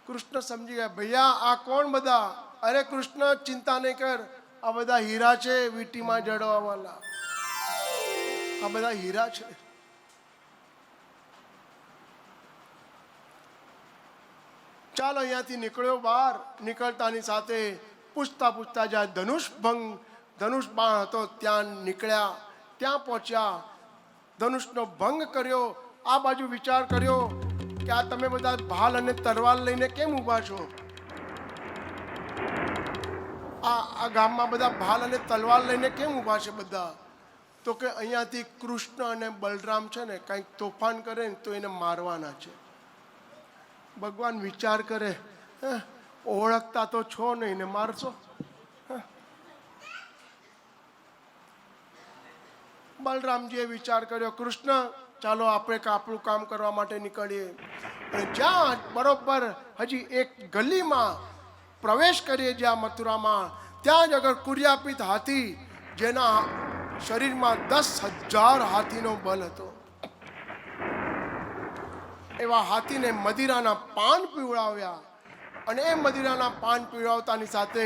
કૃષ્ણ સમજી ગયા, ભૈયા આ કોણ બધા? અરે કૃષ્ણ, ચિંતા નહીં કર, આ બધા હીરા છે, વીટીમાં જડવાવાળા. આ બધા હીરા છે. ચાલો અહીંયાથી નીકળ્યો બહાર. નીકળતાની સાથે પૂછતા પૂછતા જ્યાં ધનુષ બાણ હતો ત્યાં નીકળ્યા. ત્યાં પહોંચ્યા, ધનુષનો ભંગ કર્યો. આ બાજુ વિચાર કર્યો કે આ તમે બધા ભાલ અને તરવાર લઈને કેમ ઊભા છો? આ ગામમાં બધા ભાલ અને તલવાર લઈને કેમ ઊભા છે બધા? તો કે અહીંયાથી કૃષ્ણ અને બલરામ છે ને, કંઈક તોફાન કરે ને તો એને મારવાના છે. ભગવાન વિચાર કરે, ઓળખતા તો છો નહીં ને મારશો? બલરામજીએ વિચાર કર્યો, કૃષ્ણ ચાલો આપણે આપણું કામ કરવા માટે નીકળીએ. અને જ્યાં બરોબર હજી એક ગલીમાં પ્રવેશ કરીએ, જ્યાં મથુરામાં, ત્યાં જ અગર કુર્યાપીત હાથી, જેના શરીરમાં 10,000 હાથીનો બલ હતો, એવા હાથીને મદિરાના પાન પીવડાવ્યા. અને એ મદિરાના પાન પીવડાવતાની સાથે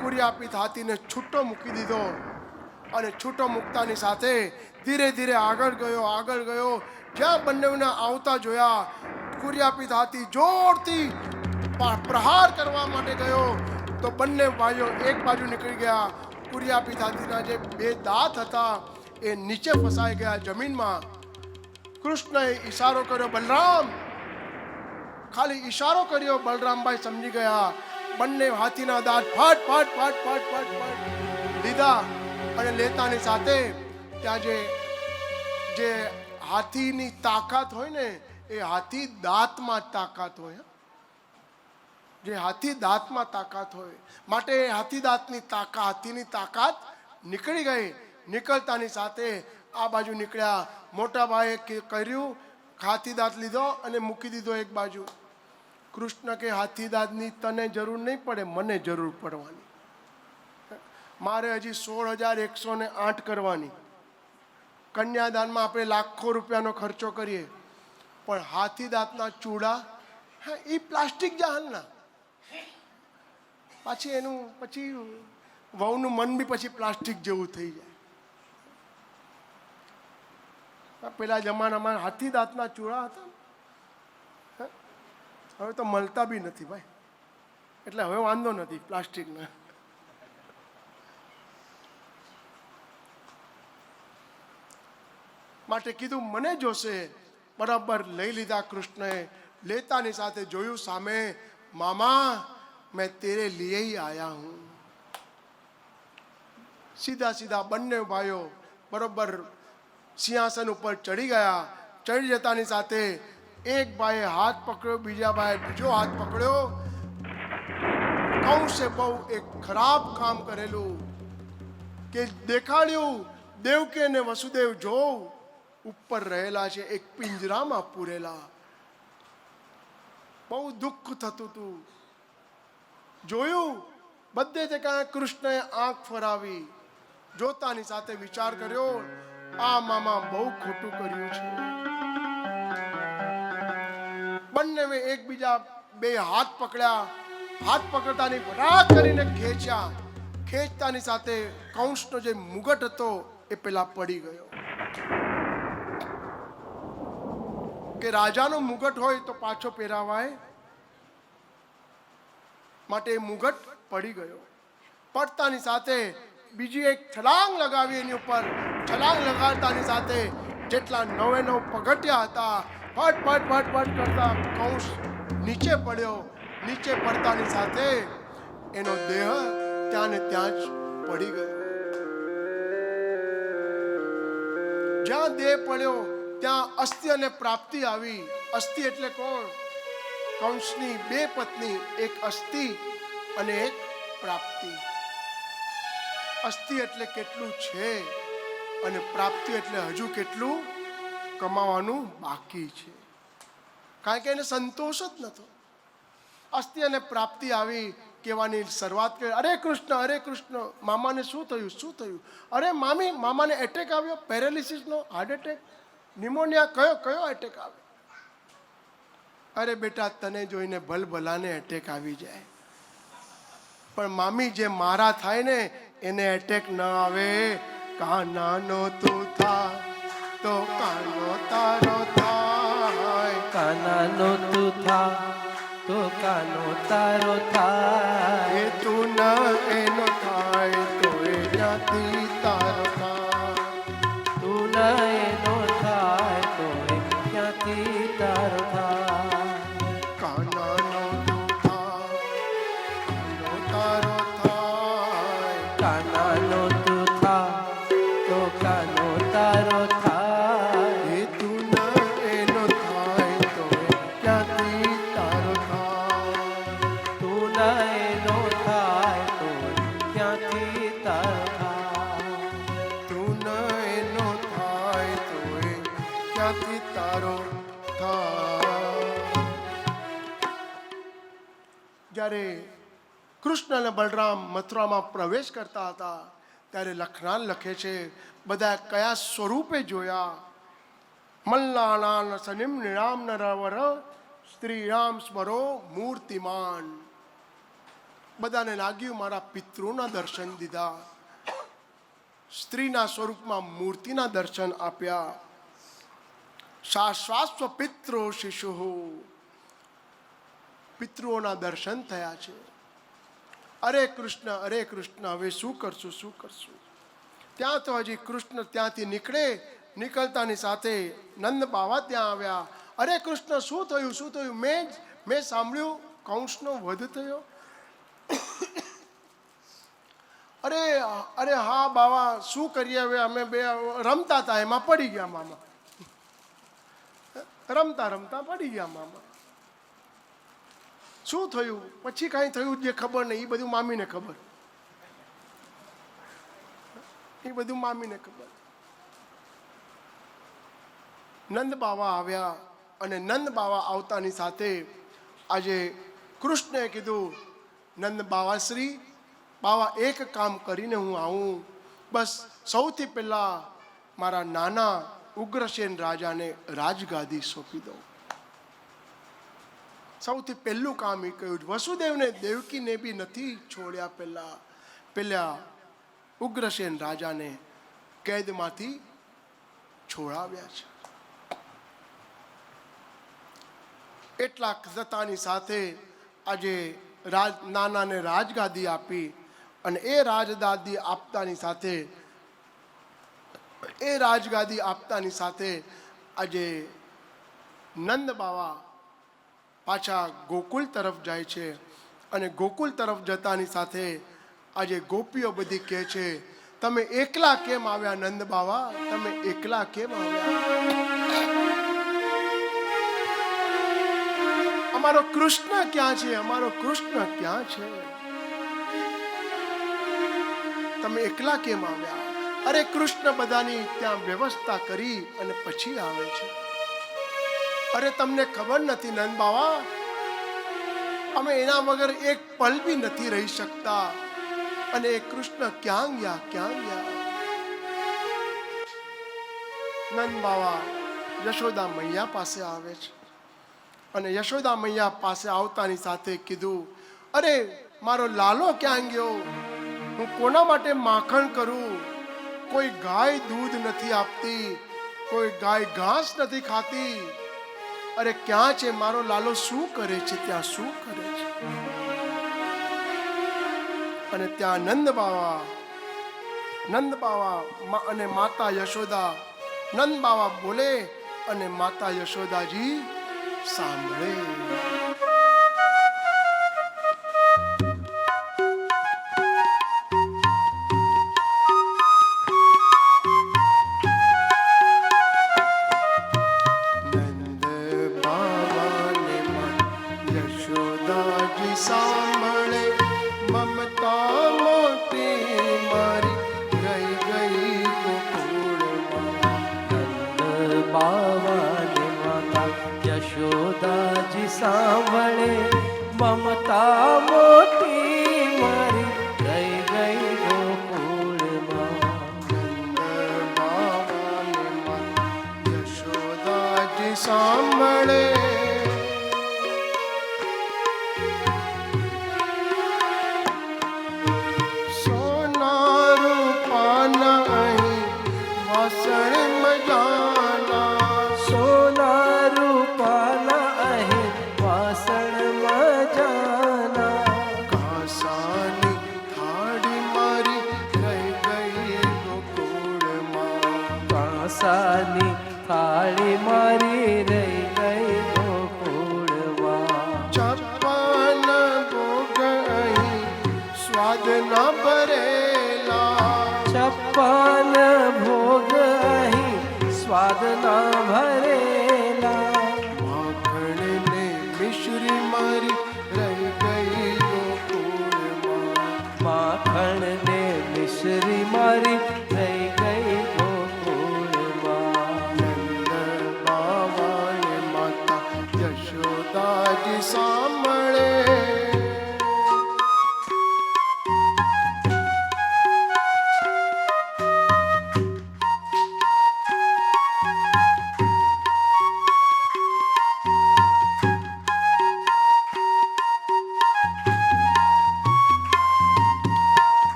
કુર્યાપીત હાથીને છૂટો મૂકી દીધો. અને છૂટો મૂકતાની સાથે ધીરે ધીરે આગળ ગયો. જ્યાં બંનેને આવતા જોયા, કુર્યાપીત હાથી જોરથી પ્રહાર કરવા માટે ગયો, તો બંને ભાઈઓ એક બાજુ નીકળી ગયા. કુર્યાપીત હાથીના જે 2 દાંત હતા એ નીચે ફસાઈ ગયા જમીનમાં. કૃષ્ણએ ઈશારો કર્યો, બલરામ. ખાલી ઈશારો કર્યો, બલરામભાઈ સમજી ગયા. બંને હાથીના દાંત ફાટ ફાટ ફાટ ફાટ ફાટ ફાટ લીધા. અને લેતાની સાથે ત્યાં જે હાથીની તાકાત હોય ને, એ હાથી દાંતમાં તાકાત હોય. જે હાથી દાંતમાં તાકાત હોય, માટે હાથીની તાકાત નીકળી ગઈ. નીકળતાની સાથે આ બાજુ નીકળ્યા. મોટા ભાઈએ કર્યું, હાથી દાંત લીધો અને મૂકી દીધો એક બાજુ. કૃષ્ણ કે હાથી દાંતની તને જરૂર નહીં પડે, મને જરૂર પડવાની. મારે હજી 16,108 કરવાની. કન્યાદાનમાં આપણે લાખો રૂપિયાનો ખર્ચો કરીએ, પણ હાથી દાંતના ચૂડા, હા, એ પ્લાસ્ટિક જહાલના. પછી વહુનું મન બી પછી પ્લાસ્ટિક જેવું થઈ જાય. પેલા જમાનામાં હાથી દાંતના ચૂડા હતા, હવે તો મળતા બી નથી ભાઈ. એટલે હવે વાંધો નથી પ્લાસ્ટિકના. માટે કીધું મને જોશે. બરાબર લઈ લીધા કૃષ્ણએ. લેતાની સાથે જોયું સામે, મામા मैं तेरे लिए ही आया हूँ. સીધા બંને ભાઈઓ બરોબર સિંહાસન ઉપર ચડી ગયા. ચડી જતાની સાથે એક ભાઈએ હાથ પકડ્યો, બીજા ભાઈએ બીજો હાથ પકડ્યો. કંસે બહુ એક ખરાબ કામ કરેલું કે દેખાડ્યું, દેવકી અને વસુદેવ જોવ ઉપર રહેલા છે, એક પિંજરામાં પૂરેલા. બહુ દુઃખ થતું હતું. જોયું બધે જગ્યાએ કૃષ્ણએ આંખ ફરાવી. જોતાની સાથે વિચાર કર્યો, આ મામા બહુ ખોટું કર્યું છે. બંને એકબીજા 2 હાથ પકડ્યા. હાથ પકડતાની ફટાક કરીને ખેંચતાની સાથે કંસનો જે મુગટ હતો એ પેલા પડી ગયો. કે રાજાનો મુગટ હોય તો પાછો પહેરાવાય, માટે મુગટ પડી ગયો. પડતાની સાથે બીજી એક છલાંગ લગાવી એની ઉપર. છલાંગ લગાડતાની સાથે જેટલા 9 પગથિયા હતા, ફટ ફટ ફટ ફટ કરતા કંસ નીચે પડ્યો. નીચે પડતાની સાથે એનો દેહ ત્યાં ને ત્યાં જ પડી ગયો. જ્યાં દેહ પડ્યો ત્યાં અસ્થિ અને પ્રાપ્તિ આવી. અસ્થિ એટલે કોણ? કંસની 2 પત્ની, એક અસ્થિ અને એક પ્રાપ્તિ. અસ્થિ એટલે કેટલું છે, અને પ્રાપ્તિ એટલે હજુ કેટલું કમાવાનું બાકી છે. કારણ કે એને સંતોષ જ નતો. અસ્થિ અને પ્રાપ્તિ આવી. કહેવાની શરૂઆત કરી, અરે કૃષ્ણ, મામાને શું થયું? અરે મામાને એટેક આવ્યો, પેરાલિસિસનો, હાર્ટ એટેક, નિમોનિયા, કયો એટેક આવ્યો? અરે બેટા, તને જોઈને ભલભલાને એટેક આવી જાય, પણ મામી જે મારા થાય ને એને એટેક ન આવે. કાનાનો તું થા તો કાનો તારો થાય. કાનાનો તું થા તો કાનો તારો થાય. એ તું ન એનો થાય તો એ જ્ઞાતિ તારો થાય. તું ન એનો થાય તો એ ક્યાંથી તારો થાય. કાનાનો તું થા કાનો તારો થાય. કાનાનો તું થા તો કાનો તારો થાય. એ તું ન એનો થાય તો એ જ્ઞાતિ તારો થાય. તું ન એનો થાય તો ક્યાંથી તારો થાય. તું ન એનો ક્યાંથી તારો થાય. જ્યારે કૃષ્ણ અને બલરામ મથુરામાં પ્રવેશ કરતા હતા ત્યારે લખનાર લખે છે બધા કયા સ્વરૂપે જોયા. મલ્લાનાન સનિમ નિરામ નરવર શ્રી રામ સ્મરો મૂર્તિમાન. બધાને લાગ્યું મારા પિતૃના દર્શન દીધા, સ્ત્રીના સ્વરૂપમાં મૂર્તિના દર્શન આપ્યા. શાશ્વાસ્વ પિતૃ શિશુ, પિતૃઓના દર્શન થયા છે. અરે કૃષ્ણ હવે શું કરશું શું કરશું. ત્યાં તો હજી કૃષ્ણ ત્યાંથી નીકળતાની સાથે નંદ બાવા ત્યાં આવ્યા. અરે કૃષ્ણ શું થયું મેં સાંભળ્યું કંસનો વધ થયો. અરે હા બાવા શું કરીએ હવે, અમે બે રમતા હતા એમાં પડી ગયા મામા. રમતા પડી ગયા મામા. શું થયું પછી કાંઈ થયું જે ખબર નહીં, એ બધું મામીને ખબર. નંદ બાવા આવ્યા અને નંદ બાવા આવતાની સાથે આજે કૃષ્ણએ કીધું નંદ બાવા એક કામ કરીને હું આવું. બસ સૌથી પહેલા મારા નાના ઉગ્રસેન રાજાને રાજગાદી સોંપી દઉં. સૌથી પહેલું કામ એ કહ્યું. વસુદેવને દેવકીને બી નથી છોડ્યા. પહેલા ઉગ્રસેન રાજાને કેદમાંથી છોડાવ્યા છે. એટલા જતાની સાથે આજે નાનાને રાજગાદી આપી અને એ રાજગાદી આપતાની સાથે આજે નંદ બાવા પાછા ગોકુલ તરફ જાય છે. અને ગોકુલ તરફ જતાની સાથે આજે ગોપીઓ બધી કહે છે તમે એકલા કેમ આવ્યા નંદ બાવા, તમે એકલા કેમ આવ્યા? અમારો કૃષ્ણ ક્યાં છે? તમે એકલા કેમ આવ્યા? અરે કૃષ્ણ બધાની ત્યાં વ્યવસ્થા કરી અને પછી આવે છે. અરે તમને ખબર નથી નંદ બાવા, અમે એના વગર એક પલ બી નથી રહી શકતા. અને એ કૃષ્ણ ક્યાં ગયા? નંદ બાવા યશોદા મૈયા પાસે આવે છે અને યશોદા મૈયા પાસે આવતાની સાથે કીધું અરે મારો લાલો ક્યાં ગયો? હું કોના માટે માખણ કરું? કોઈ ગાય દૂધ નથી આપતી, કોઈ ગાય ઘાસ નથી ખાતી. અરે ક્યાં છે મારો લાલો? શું કરે છે ત્યાં? શું કરે છે? અને ત્યાં નંદ બાવા અને માતા યશોદા, નંદ બાવા બોલે અને માતા યશોદાજી સાંભળે. યશોદાજી સાંભળે મમતા મોટી મારી રહી ગઈ ગોકુળમાં. યશોદાજી સાંભળે સોના રૂપાના અહીં વાસણ મજાના. સોના રૂપાના અહીં વાસણ મજાના. કાંસાની થાળી મારી રહી ગઈ ગોકુળમાં. કાંસાની થાળી મારી રહી ગઈ ગોકુળમાં. છપ્પન ભોગ અહીં સ્વાદ ના ભરેલા. છપ્પન ભોગ અહીં સ્વાદ ના ભરેલા. માખણ ને મિશ્રી મારી રહી ગઈ ગોકુળમાં. માખણ ને મિશ્રી મારી રહી ગઈ ગોકુળમાં. નંદ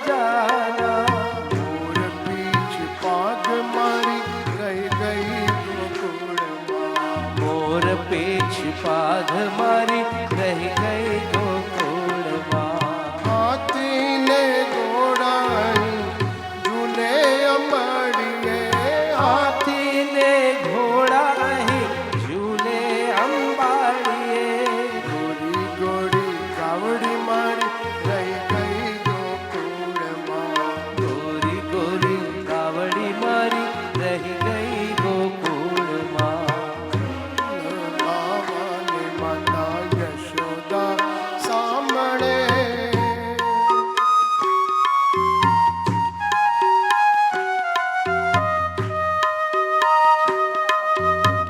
जाना मोर पीछ पाग मारी रह गई गोकुल माँ मोर पीछ पाग मारी रह गई गोकुल माँ हाथी ने घोड़ाई झूले अमड़िए हाथी ने घोड़ा ही झूले अंबाड़िए गोरी गोरी गावड़ी मारी रह गई गोकुल माँ गोरी गोरी कावड़ी मारी रह गई गोकुल माँ बाबा ने माता यशोदा सामने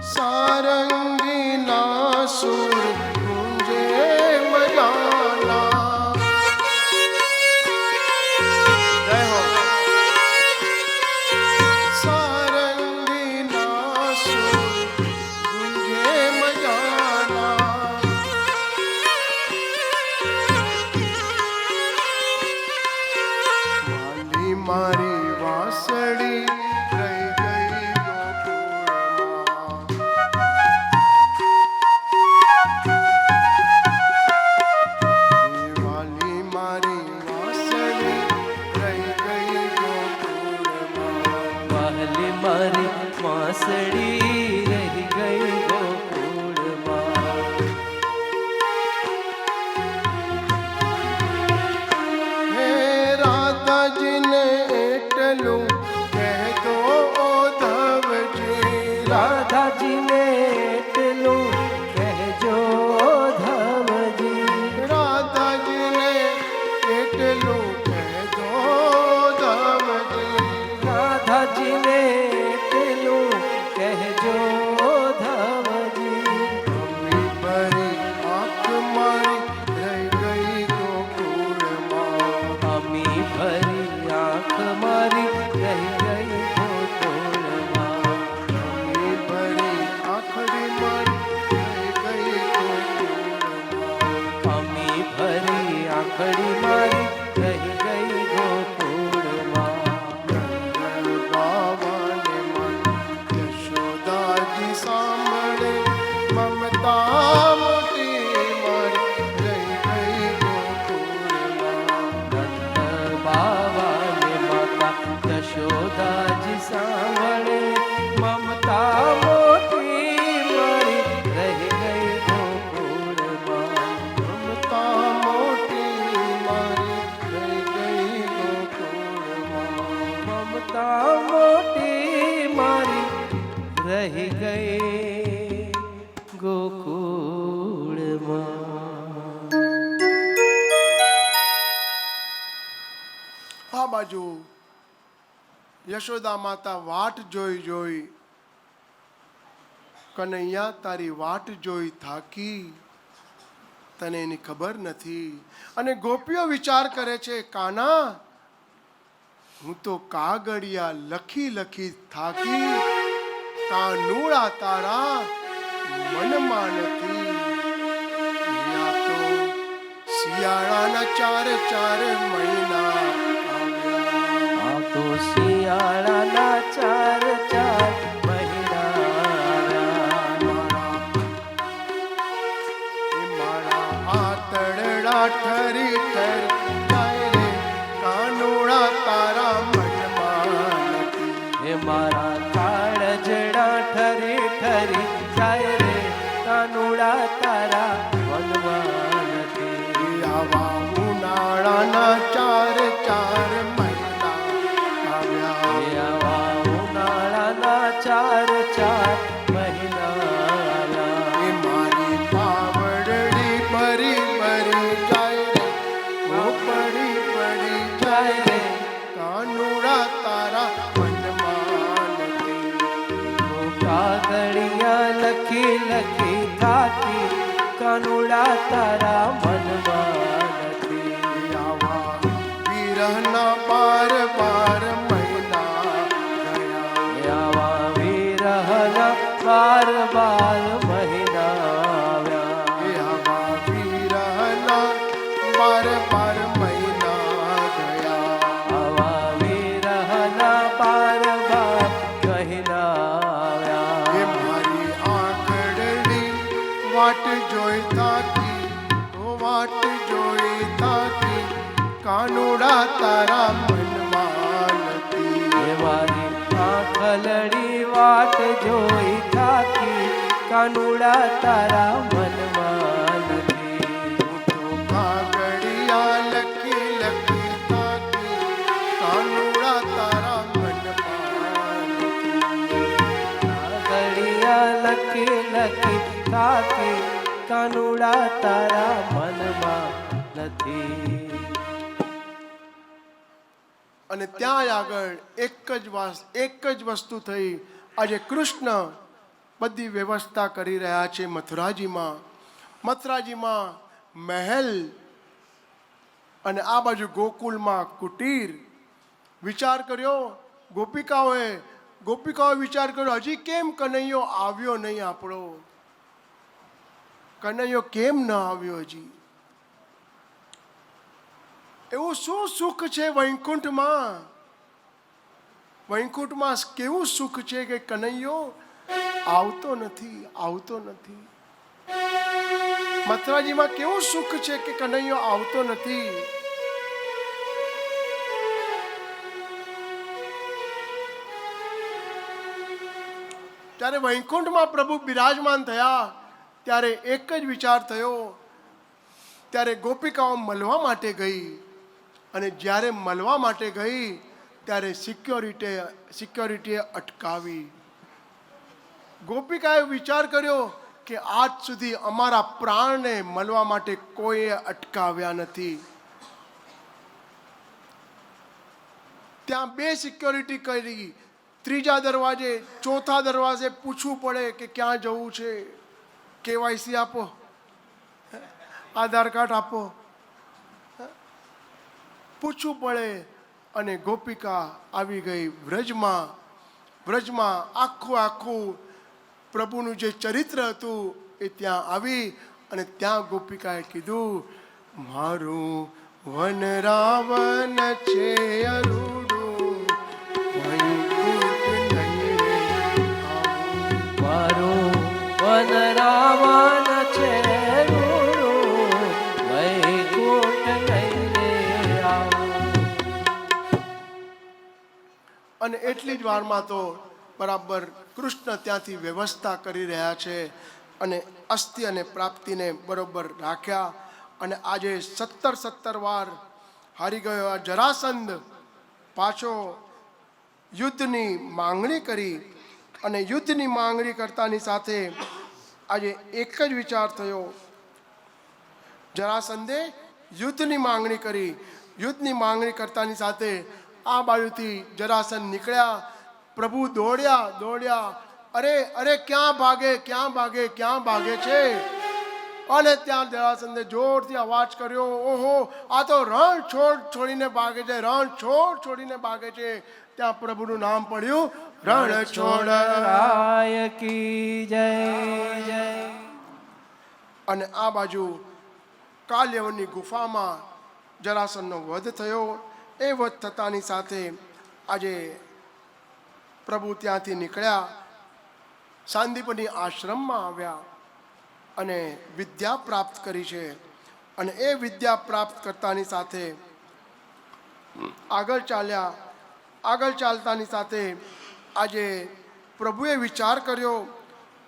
सारंगी नासुर गूंजे बजाना जय हो सारंगी नासुर गूंजे बजाना माली मारी वासड़ी रह गई गोकुल माँ वाली मारी वासड़ी रह गई गोकुल माँ पहली मारी मासड़ी रह गई गोकुल माँ हे राधा जी ने एटलू कह दो ओधव जी राधा जी ने टेलू कह जो धव जी राधा जी ने एटलू कह दो ओधव जी राधा जी ने टेलू कह जो धव जी अम्मी भरी आँख मारी रह गई गोकुल माँ अमी भरी आँख मारी रह गई गोकुल माँ अम्मी भरी आँखड़ी मारी रह गई गोकुल माँ अमी भरी आंखड़ी मारी रह गई गोकुल माँ बाबा ने मन यशोदा जी सामने ममता मोटी मारी रह गई गोकुल माँ नंद बाबा ने माता यशोदा जी सांभळे ममता मोटी मारी रह गई गोकुल माँ ममता मोटी मारी रह गई गोकुल माँ ममता मोटी मारी रह गई गोकुल माँ આ બાજુ યશોદા માતા વાટ જોઈ જોઈ કનૈયા તારી વાટ જોઈ થાકી તને એની ખબર નથી અને ગોપીઓ વિચાર કરે છે કાના હું તો કાગળિયા લખી લખી થાકી કાનુડા તારા મનમાં નથી યા તો શિયાળાના ચાર ચાર મહિના આવ્યા આ તો શિયાળાના ચાર ચાર મહિના મારા આતરડા ઠરી ઠરી જાય રે કાનુડા તારા મનમાં નથી હે મારા કાળજડા ઠરી ઠરી જાય રે કાનુડા તારા વનવા નથી આવા ઉનાળાના ચાર ચાર મહિના આવ્યા હે આવા ઉનાળાના ચાર ચાર મહિના આવ્યા. એ મારી પાવડડી ભરી ભરી જાય રે ઓ પડી પડી જાય જાય રે રે કાનુડા તારા મનમાં નથી કાગળિયા લખી લખી થાકી કાનુડા તારા મનમાં નથી આવા વિરહના પાર પાર મહિના ગયા આવા વિરહના બાર બાર મહિના આવ્યા. એ આવા વિરહના પાર પાર મહિના ગયા તારા મનમાં નથી. એ મારી આંખલડી વાટ જોઈ થાકી કાનુડા તારા મનમાં નથી. તો કાગળિયા લખી લખી થાકી કાનુડા તારા મનમાં નથી. ઘડિયા લખી લખી થાકી કાનુડા તારા મનમાં નથી. અને ત્યાં આગળ એક જ વસ્તુ થઈ. આજે કૃષ્ણ બધી વ્યવસ્થા કરી રહ્યા છે મથુરાજીમાં મહેલ અને આ બાજુ ગોકુલમાં કુટીર. વિચાર કર્યો ગોપિકાઓએ વિચાર કર્યો, હજી કેમ કનૈયો આવ્યો નહીં આપણો? કનૈયો કેમ ન આવ્યો હજી? એવું શું સુખ છે વૈકુંઠમાં? કેવું સુખ છે કે કનૈયો આવતો નથી. મથુરાજીમાં કેવું સુખ છે કે કનૈયો આવતો નથી. ત્યારે વૈકુંઠમાં પ્રભુ બિરાજમાન થયા ત્યારે એક જ વિચાર થયો. ત્યારે ગોપિકાઓ મળવા માટે ગઈ અને જ્યારે મળવા માટે ગઈ ત્યારે સિક્યોરિટીએ અટકાવી. ગોપિકાએ વિચાર કર્યો કે આજ સુધી અમારા પ્રાણને મળવા માટે કોઈએ અટકાવ્યા નથી. ત્યાં 2 સિક્યોરિટી કરી. ત્રીજા દરવાજે, ચોથા દરવાજે પૂછવું પડે કે ક્યાં જવું છે, KYC આપો, આધાર કાર્ડ આપો, પૂછવું પડે. અને ગોપિકા આવી ગઈ વ્રજમાં આખું પ્રભુનું જે ચરિત્ર હતું એ ત્યાં આવી. અને ત્યાં ગોપિકાએ કીધું, મારું વન રાવન છે અરૂડું, વૈકુંઠ નહીં રે આવું. મારું વન રાવણ છે રૂડું, વૈકુંઠ નહીં રે આવું. અને એટલી જ વારમાં તો બરાબર કૃષ્ણ ત્યાંથી વ્યવસ્થા કરી રહ્યા છે અને અસ્થિ અને પ્રાપ્તિને બરોબર રાખ્યા. અને આજે 17 વાર હારી ગયો આ જરાસંધ પાછો યુદ્ધની માંગણી કરી. અને યુદ્ધની માંગણી કરતાની સાથે આજે એક જ વિચાર થયો. જરાસંધે યુદ્ધની માંગણી કરી. યુદ્ધની માંગણી કરતાની સાથે આ બાજુથી જરાસંધ નીકળ્યા. પ્રભુ દોડ્યા. અરે ક્યાં ભાગે છે? અને ત્યાં જરાસંધે જોરથી અવાજ કર્યો, ઓહો, આ તો રણ છોડીને ભાગે છે. ત્યાં પ્રભુનું નામ પડ્યું, રણ છોડ રાય કી જય. અને આ બાજુ કાલ્યવનની ગુફામાં જરાસંધનો વધ થયો. એ વધ થતાની સાથે આજે પ્રભુ ત્યાંથી નીકળ્યા, સાંદીપની આશ્રમમાં આવ્યા અને વિદ્યા પ્રાપ્ત કરી છે. અને એ વિદ્યા પ્રાપ્ત કરતાની સાથે આગળ ચાલતાની સાથે આજે પ્રભુએ વિચાર કર્યો,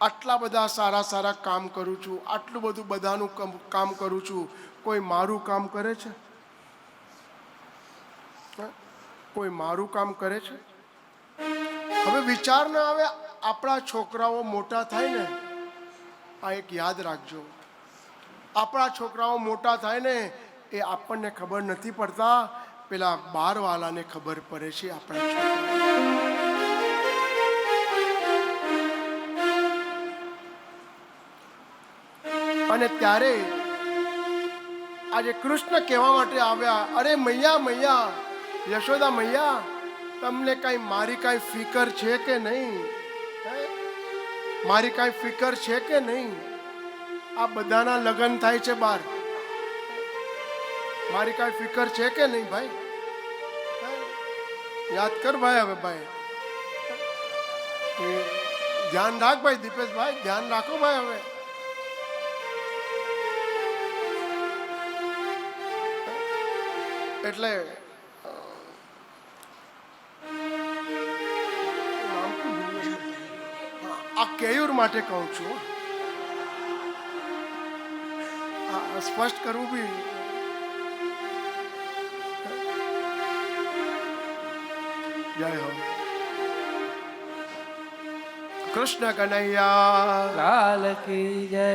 આટલા બધા સારા કામ કરું છું, આટલું બધું બધાનું કામ કરું છું, કોઈ મારું કામ કરે છે? કોઈ મારું કામ કરે છે? હવે વિચાર ના આવે, આપણા છોકરાઓ મોટા થાય ને, આ એક યાદ રાખજો, આપણા છોકરાઓ મોટા થાય ને એ આપણને ખબર નથી પડતા, પેલા બારવાલાને ખબર પડે છે આપણા છોકરા. અને ત્યારે આજે કૃષ્ણ કહેવા માટે આવ્યા, અરે મૈયા, યશોદા મૈયા, તમને મારી કાંઈ ફિકર છે કે નહીં? મારી કાંઈ ફિકર છે કે નહીં? આ બધાના લગ્ન થાય છે બહાર, મારી કાંઈ ફિકર છે કે નહીં ભાઈ? યાદ કર ભાઈ, હવે ભાઈ ધ્યાન રાખ ભાઈ, દીપેશભાઈ ધ્યાન રાખો ભાઈ. હવે એટલે કેયુર માટે કહું છું. આ સ્પષ્ટ કરવું બી જય હો. કૃષ્ણ કનૈયા. લાલ કી જય.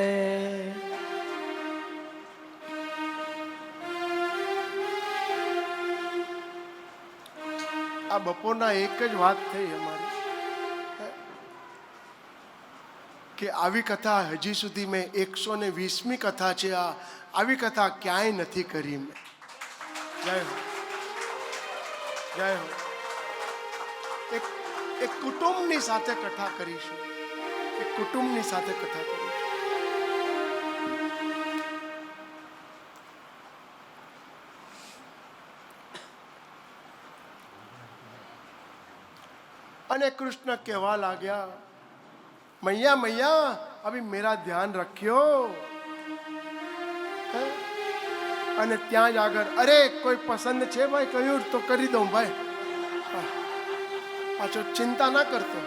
આ બપોરના એક જ વાત થઈ અમારી કે આવી કથા હજી સુધી મેં 120મી કથા છે. આવી કથા ક્યાંય નથી કરી મેં. જય હો, જય હો. એક કુટુંબની સાથે કથા કરીશું. એક કુટુંબની સાથે કથા કરીશું. અને કૃષ્ણ કહેવા લાગ્યા, मैया मैया अभी मेरा ध्यान रखियो. અને ત્યાં જ આગળ, અરે કોઈ પસંદ છે ભાઈ કહ્યું તો કરી દઉં ભાઈ. પાછો ચિંતા ના કરતો,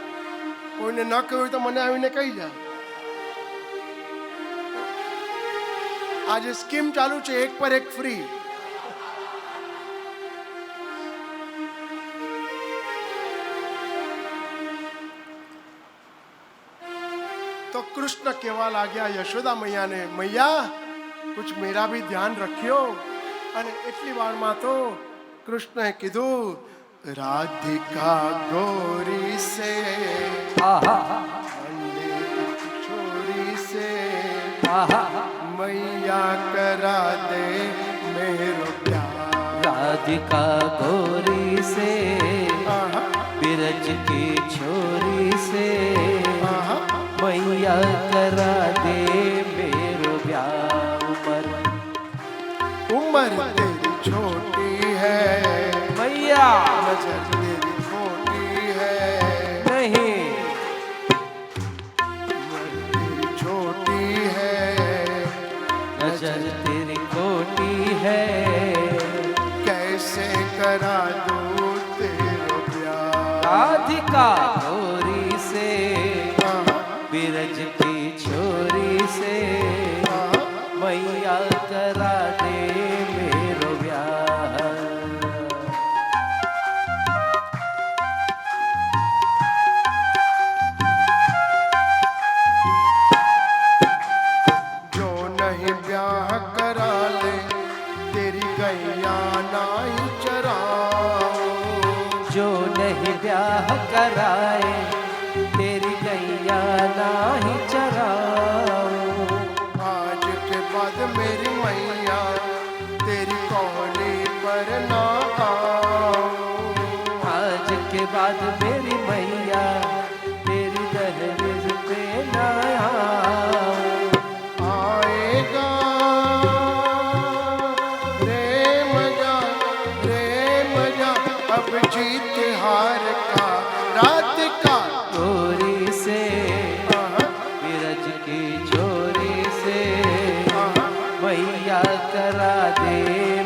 કોઈને ન કહ્યું તો મને આવીને કહી જાય. આજે સ્કીમ ચાલુ છે, એક પર એક ફ્રી. तो कृष्ण कहवा लाग्या यशोदा मैया ने, मैया कुछ मेरा भी ध्यान रखियो. અને એટલી વારમાં તો કૃષ્ણએ કીધું, રાધિકા ગોરી સે છોરી સે मैया करा दे मेरो प्यार. राधिका गोरी से बिरज की छोरी से मैया करा दे मेरो ब्याह. उम्र तेरी छोटी है मैया, नजर तेरी छोटी है नहीं तेरी छोटी है नजर तेरी खोटी है. कैसे करा दूं तेरो प्यार. राधिका गोरी से बिरज की छोरी से मैया करा दे मेरो ब्याह. जो नहीं ब्याह करा ले तेरी गैया नाई चराऊं. जो नहीं ब्याह कराए तेरी गैया नाही चराऊं. आज के बाद मेरी मैया तेरी कौली पर ना आऊं. आज के बाद मेरी मैया तेरी दहलीज पे ना आऊं. आएगा रे मजा अब जीत हार का. रात का गोरी से बिरज की छोरी से मैया करा दे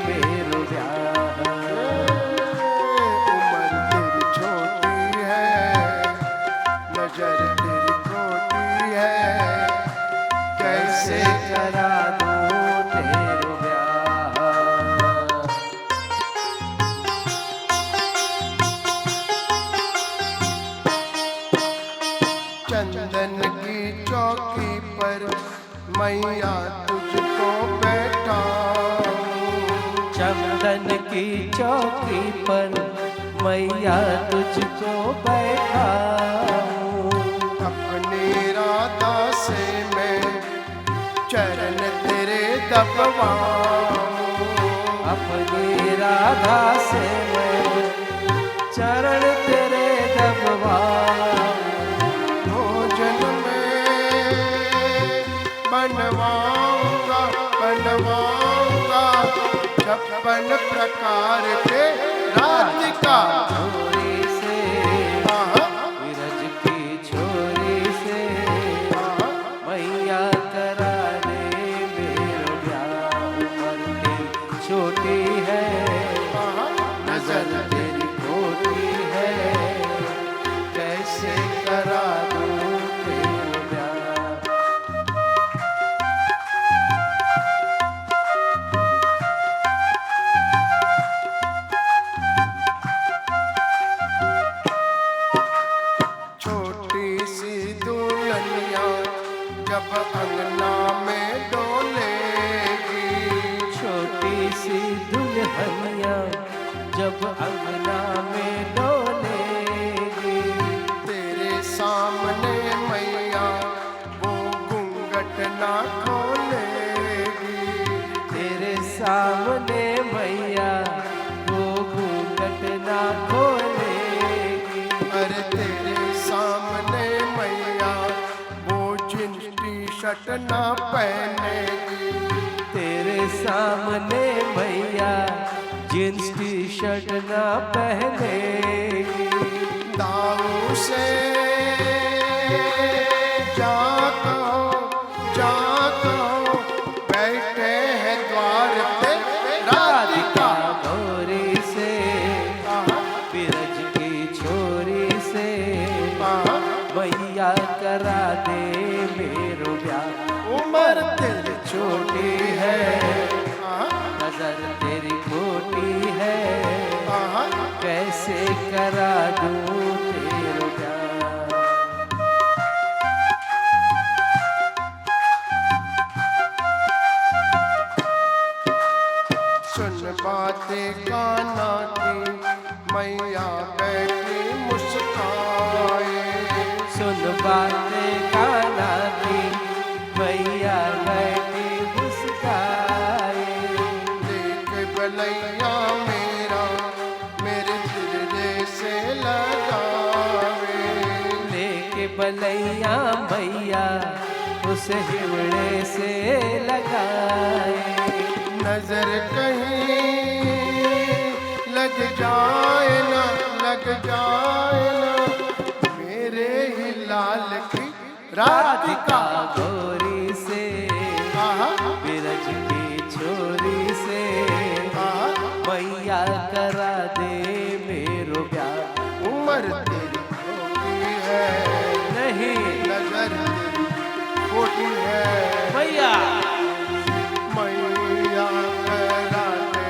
मेरो ब्याह. उम्र तेरी छोटी है नजर तेरी खोटी है. कैसे करा दूं तेरो ब्याह. चंदन की चौकी पर मैया तुझको बैठाऊं. चंदन की चौकी पर मैया तुझको बैठाऊं. अपने राधा से मैं चरण तेरे दबवाऊं. अपनी राधा से मैं चरण तेरे दबवाऊं. भोजन में बनवाऊंगा 56 प्रकार के राधिका छोरी से विरज की छोरी से मैया करा दे मेरो ब्याह. उम्र तेरी छोटी है नजर तेरी खोटी है. कैसे करा दूं तेरा जब अंगना में डोलेगी। तेरे सामने मैया वो घूंघट ना खोलेगी। तेरे सामने मैया वो घूंघट ना खोलेगी। अरे तेरे सामने मैया वो जींस टी शर्ट ना पहनेगी। तेरे सामने मैया जींस टी शर्ट ना पहनेगी। दाऊ से जाको बैठे हैं द्वार पे राधिका। गौरी से बिरज की छोरी से मैया करा दे मेरो ब्याह। उम्र तेरी छोटी है नजर तेरी खोटी है, कैसे करा दूं तेरो प्यार। सुन बातें काना की मैया बैठी मुस्काए। सुन बातें काना की मैया बैठी मुस्काए। देख बलैया मेरा मेरे दिल से लगावे। लेके बलैया मैया उसे हिवड़े से लगाए। नजर कहीं लग जाए ना मेरे ही लाल की राधिका। गौरी से बिरज की छोरी से मैया करा दे मेरो प्यार। उम्र तेरी छोटी है नहीं नजर तेरी छोटी है। मैया मैया करा दे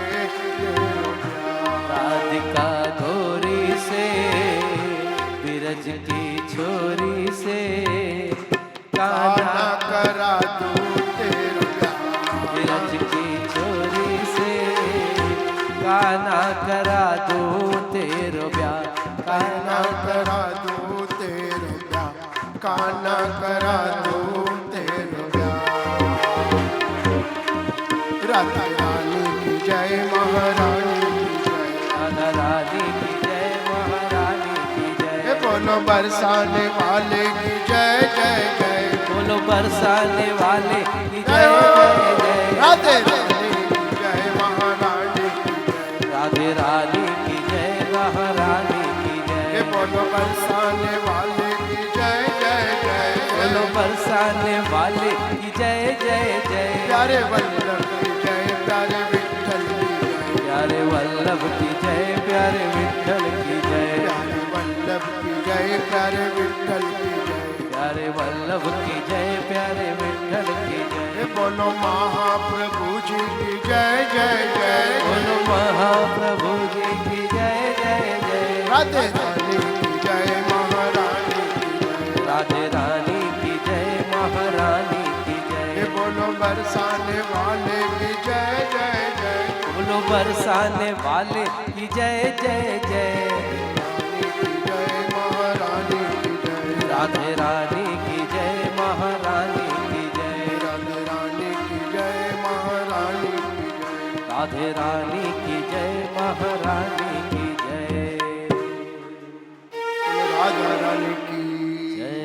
मेरो प्यार। राधिका गौरी से बिरज की छोरी से काना करा दूं तेरो प्यार। बिरज की छोरी से काना करा दूं तेरो ब्याह। काना करा दूं तेरो प्यार। काना करा दूं तेरो प्यार। राधा रानी की जय महारानी की जय। राधा रानी की जय महारानी की जय। बोलो बरसाने वाले की जय जय जय। बोलो बरसाने वाले की जय जय जय। राधे रानी की जय महारानी की जय। राधे रानी की जय महारानी की जय। बोलो बरसाने वाले की जय जय जय। बोलो बरसाने वाले की जय जय जय। प्यारे वल्लभ की जय प्यारे विठ्ठल की जय। प्यारे वल्लभ की जय प्यारे विठ्ठल की जय। प्यारे वल्लभ की जय प्यारे विठ्ठल की जय। प्यारे वल्लभ की जय प्यारे विठ्ठल की जय। बोलो महाप्रभु जी की जय जय जय। बोलो महाप्रभु जी की जय जय जय। राधे रानी की जय महारानी की जय। राधे रानी की जय महारानी की जय। बोलो बरसाने वाले की जय जय जय। बोलो बरसाने वाले की जय जय जय। रानी की जय महारानी की जय। राधे रानी की जय महारानी की जय। राधे रानी की जय महारानी की जय। राधे रानी की जय महारानी की जय। राधा रानी की जय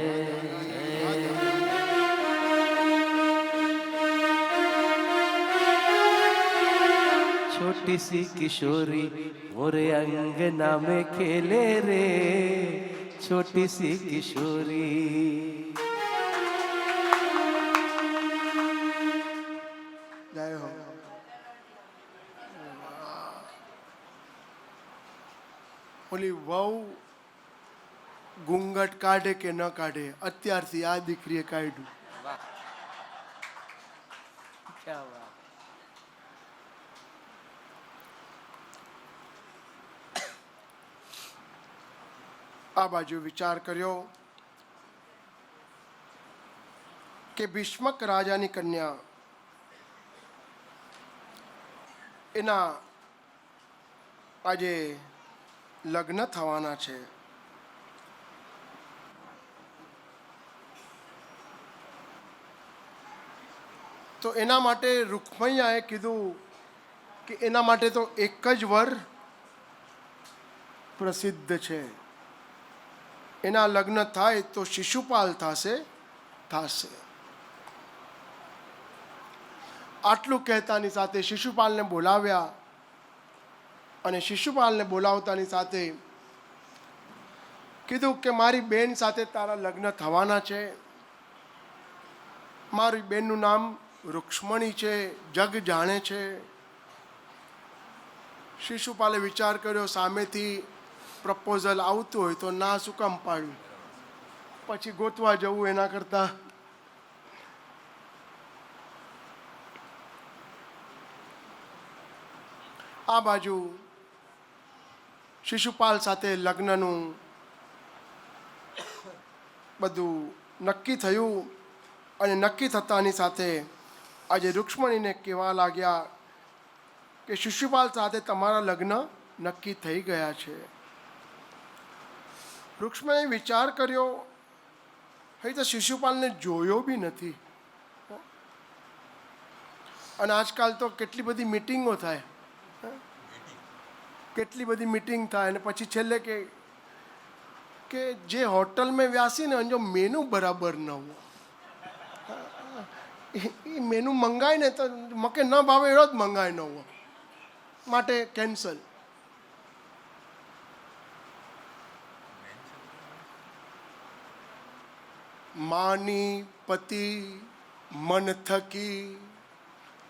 छोटी सी किशोरी मोरे अंगना में खेले रे। छोटी सी किशोरी जय हो। ઓલી વહુ ઘૂંઘટ કાઢે કે ન કાઢે અત્યારથી આ દીકરીએ કાઢ્યું. क्या बात। આ બાજુ વિચાર કર્યો કે ભીષ્મક રાજાની કન્યા એના આજે લગ્ન થવાના છે. તો એના માટે રૂકમૈયાએ કીધું કે એના માટે તો એક જ વર પ્રસિદ્ધ છે. એના લગ્ન થાય તો શિશુપાલ થશે. આટલું કહેતાની સાથે શિશુપાલને બોલાવ્યા અને શિશુપાલને બોલાવતાની સાથે કીધું કે મારી બેન સાથે તારા લગ્ન થવાના છે. મારી બેનનું નામ રૂક્ષ્મણી છે, જગ જાણે છે. શિશુપાલે વિચાર કર્યો, સામેથી પ્રપોઝલ આવતું હોય તો ના શું કામ પાડ્યું, પછી ગોતવા જવું એના કરતાં આ બાજુ શિશુપાલ સાથે લગ્નનું બધું નક્કી થયું અને નક્કી થતાની સાથે આજે રૂક્ષ્મણીને કહેવા લાગ્યા કે શિશુપાલ સાથે તમારા લગ્ન નક્કી થઈ ગયા છે. રૂક્ષ્મણીએ વિચાર કર્યો, હજી તો શિશુપાલને જોયો બી નથી અને આજકાલ તો કેટલી બધી મીટિંગો થાય, કેટલી બધી મીટિંગ થાય અને પછી છેલ્લે કે જે હોટલ में व्यासी ने जो मेनू बराबर न हो, એ મેનુ મંગાય ને તો મકે ન ભાવે એવો જ મંગાય ન હોય, માટે કેન્સલ. માની પતિ મન થકી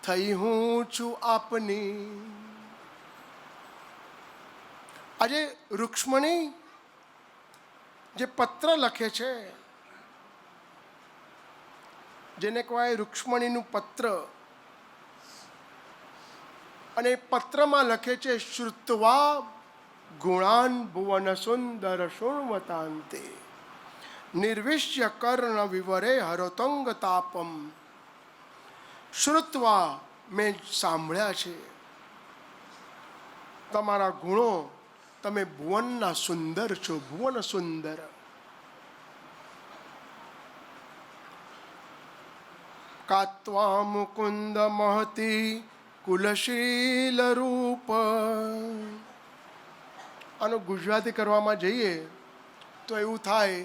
થઈ હું છું આપની. આજે રૂક્ષ્મણી જે પત્ર લખે છે, જેને કહેવાય રૂક્ષ્મણીનું પત્ર, અને પત્રમાં લખે છે શ્રુત્વા ગુણાન ભુવન સુંદર શૃણવતાંતે નિર્વિશ્ય કર્ણ વિવરે હરોતંગ તાપમ. શ્રુત્વા મેં સાંભળ્યા છે તમારા ગુણો, તમે ભુવનના સુંદર છો, ભુવન સુંદર. કાત્વા મુકુંદ મહતી કુલશીલ રૂપ. આનું ગુજરાતી કરવામાં જઈએ તો એવું થાય,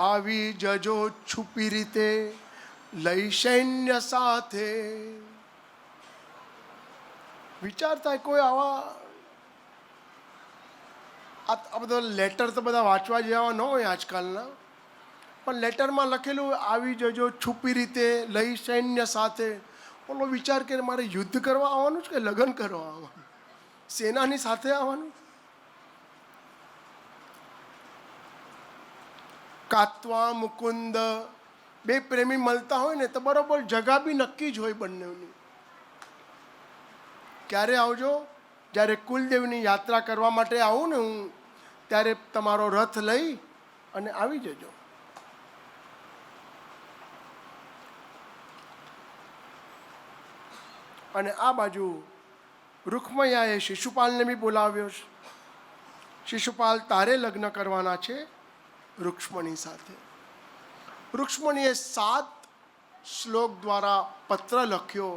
આવી જજો છુપી રીતે લઈ સૈન્ય સાથે. વિચાર થાય કોઈ આવા, આ બધા લેટર તો બધા વાંચવા જેવા ન હોય આજકાલના, પણ લેટરમાં લખેલું આવી જજો છુપી રીતે લઈ સૈન્ય સાથે. ઓલો વિચાર કે મારે યુદ્ધ કરવા આવવાનું છે કે લગ્ન કરવા આવવાનું, સેનાની સાથે આવવાનું. કાત્વા મુકુંદ, બે પ્રેમી મળતા હોય ને તો બરોબર જગા બી નક્કી જ હોય બંનેની. ક્યારે આવજો, જ્યારે કુલદેવની યાત્રા કરવા માટે આવું ને હું, ત્યારે તમારો રથ લઈ અને આવી જજો. અને આ બાજુ રૂકમૈયાએ શિશુપાલને બી બોલાવ્યો છે. શિશુપાલ તારે લગ્ન કરવાના છે રૂક્ષ્મણી સાથે. રૂક્ષ્મણીએ 7 શ્લોક દ્વારા પત્ર લખ્યો